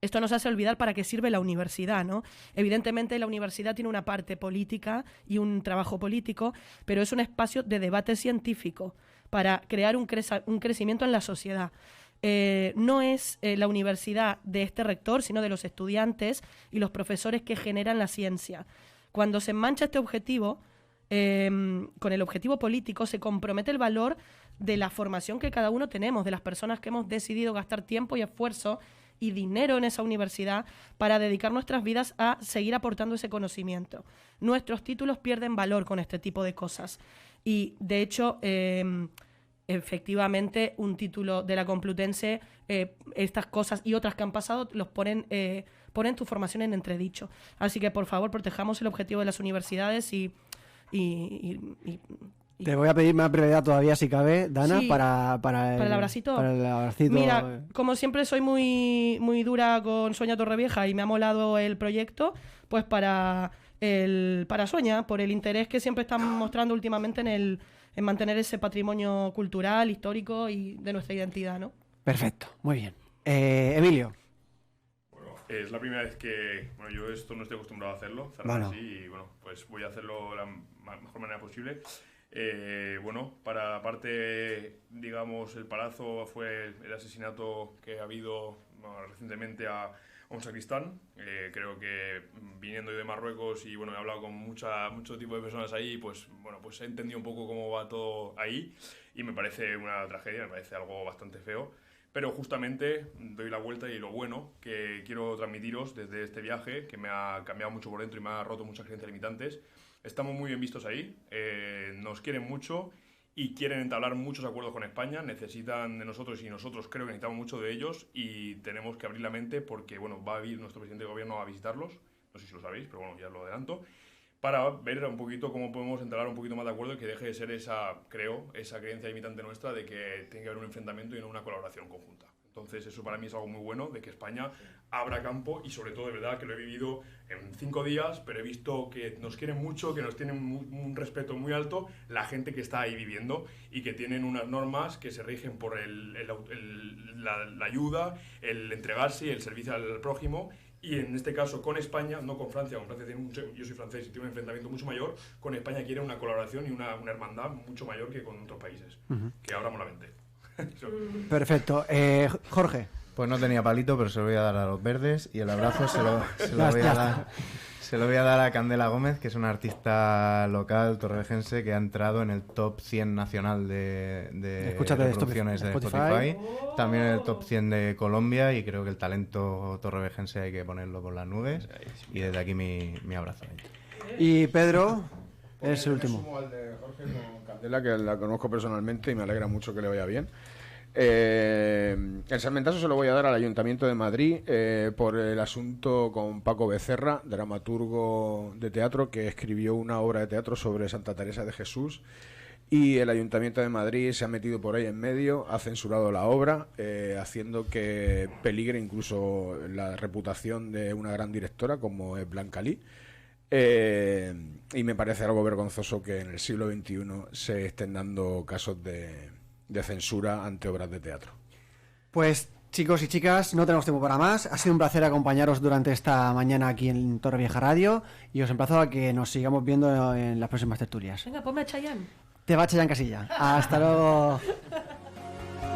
esto nos hace olvidar para qué sirve la universidad, ¿no? Evidentemente la universidad tiene una parte política y un trabajo político, pero es un espacio de debate científico para crear un crecimiento en la sociedad. No es la universidad de este rector, sino de los estudiantes y los profesores que generan la ciencia. Cuando se mancha este objetivo, con el objetivo político, se compromete el valor de la formación que cada uno tenemos, de las personas que hemos decidido gastar tiempo y esfuerzo y dinero en esa universidad para dedicar nuestras vidas a seguir aportando ese conocimiento. Nuestros títulos pierden valor con este tipo de cosas. Y, de hecho... efectivamente, un título de la Complutense, estas cosas y otras que han pasado, ponen tu formación en entredicho. Así que, por favor, protejamos el objetivo de las universidades y te voy a pedir más brevedad todavía, si cabe, Dana, sí, para el abracito. Para el abracito. Mira, como siempre soy muy, muy dura con Sueña Torrevieja y me ha molado el proyecto, pues para Sueña, por el interés que siempre están mostrando últimamente en mantener ese patrimonio cultural, histórico y de nuestra identidad, ¿no? Perfecto, muy bien. Emilio. Bueno, es la primera vez que... Bueno, yo esto no estoy acostumbrado a hacerlo, cerrar así, y bueno, pues voy a hacerlo de la mejor manera posible. Bueno, para aparte, digamos, el palazo fue el asesinato que ha habido recientemente a un sacristán. Creo que viniendo de Marruecos y bueno, he hablado con mucho tipo de personas ahí, pues bueno, pues he entendido un poco cómo va todo ahí y me parece una tragedia, me parece algo bastante feo. Pero justamente doy la vuelta y lo bueno que quiero transmitiros desde este viaje, que me ha cambiado mucho por dentro y me ha roto muchas creencias limitantes. Estamos muy bien vistos ahí, nos quieren mucho y quieren entablar muchos acuerdos con España, necesitan de nosotros y nosotros creo que necesitamos mucho de ellos y tenemos que abrir la mente porque bueno, va a ir nuestro presidente de gobierno a visitarlos, no sé si lo sabéis, pero bueno, ya lo adelanto, para ver un poquito cómo podemos entablar un poquito más de acuerdo y que deje de ser esa creencia limitante nuestra de que tiene que haber un enfrentamiento y no una colaboración conjunta. Entonces eso para mí es algo muy bueno, de que España abra campo y sobre todo de verdad que lo he vivido en 5 días, pero he visto que nos quieren mucho, que nos tienen un respeto muy alto la gente que está ahí viviendo y que tienen unas normas que se rigen por la ayuda, el entregarse y el servicio al prójimo. Y en este caso con España, no con Francia, yo soy francés y tiene un enfrentamiento mucho mayor, con España quiere una colaboración y una hermandad mucho mayor que con otros países. Que abramos la mente. Perfecto. Jorge. Pues no tenía palito, pero se lo voy a dar a los verdes y el abrazo se lo voy a dar a Candela Gómez, que es una artista local torrevejense que ha entrado en el top 100 nacional de reproducciones de Spotify. También en el top 100 de Colombia y creo que el talento torrevejense hay que ponerlo por las nubes y desde aquí mi abrazo. Y Pedro es el último. Me sumo al de Jorge con Candela, que la conozco personalmente y me alegra mucho que le vaya bien. El salmentazo se lo voy a dar al Ayuntamiento de Madrid por el asunto con Paco Becerra, dramaturgo de teatro, que escribió una obra de teatro sobre Santa Teresa de Jesús y el Ayuntamiento de Madrid se ha metido por ahí en medio, ha censurado la obra, haciendo que peligre incluso la reputación de una gran directora como es Blanca Lee. Y me parece algo vergonzoso que en el siglo XXI se estén dando casos de censura ante obras de teatro. Pues Chicos y chicas, no tenemos tiempo para más. Ha sido un placer acompañaros durante esta mañana aquí en Torrevieja Radio y os emplazo a que nos sigamos viendo en las próximas tertulias. Venga, ponme a Chayanne. Te va Chayanne Casilla. Hasta luego.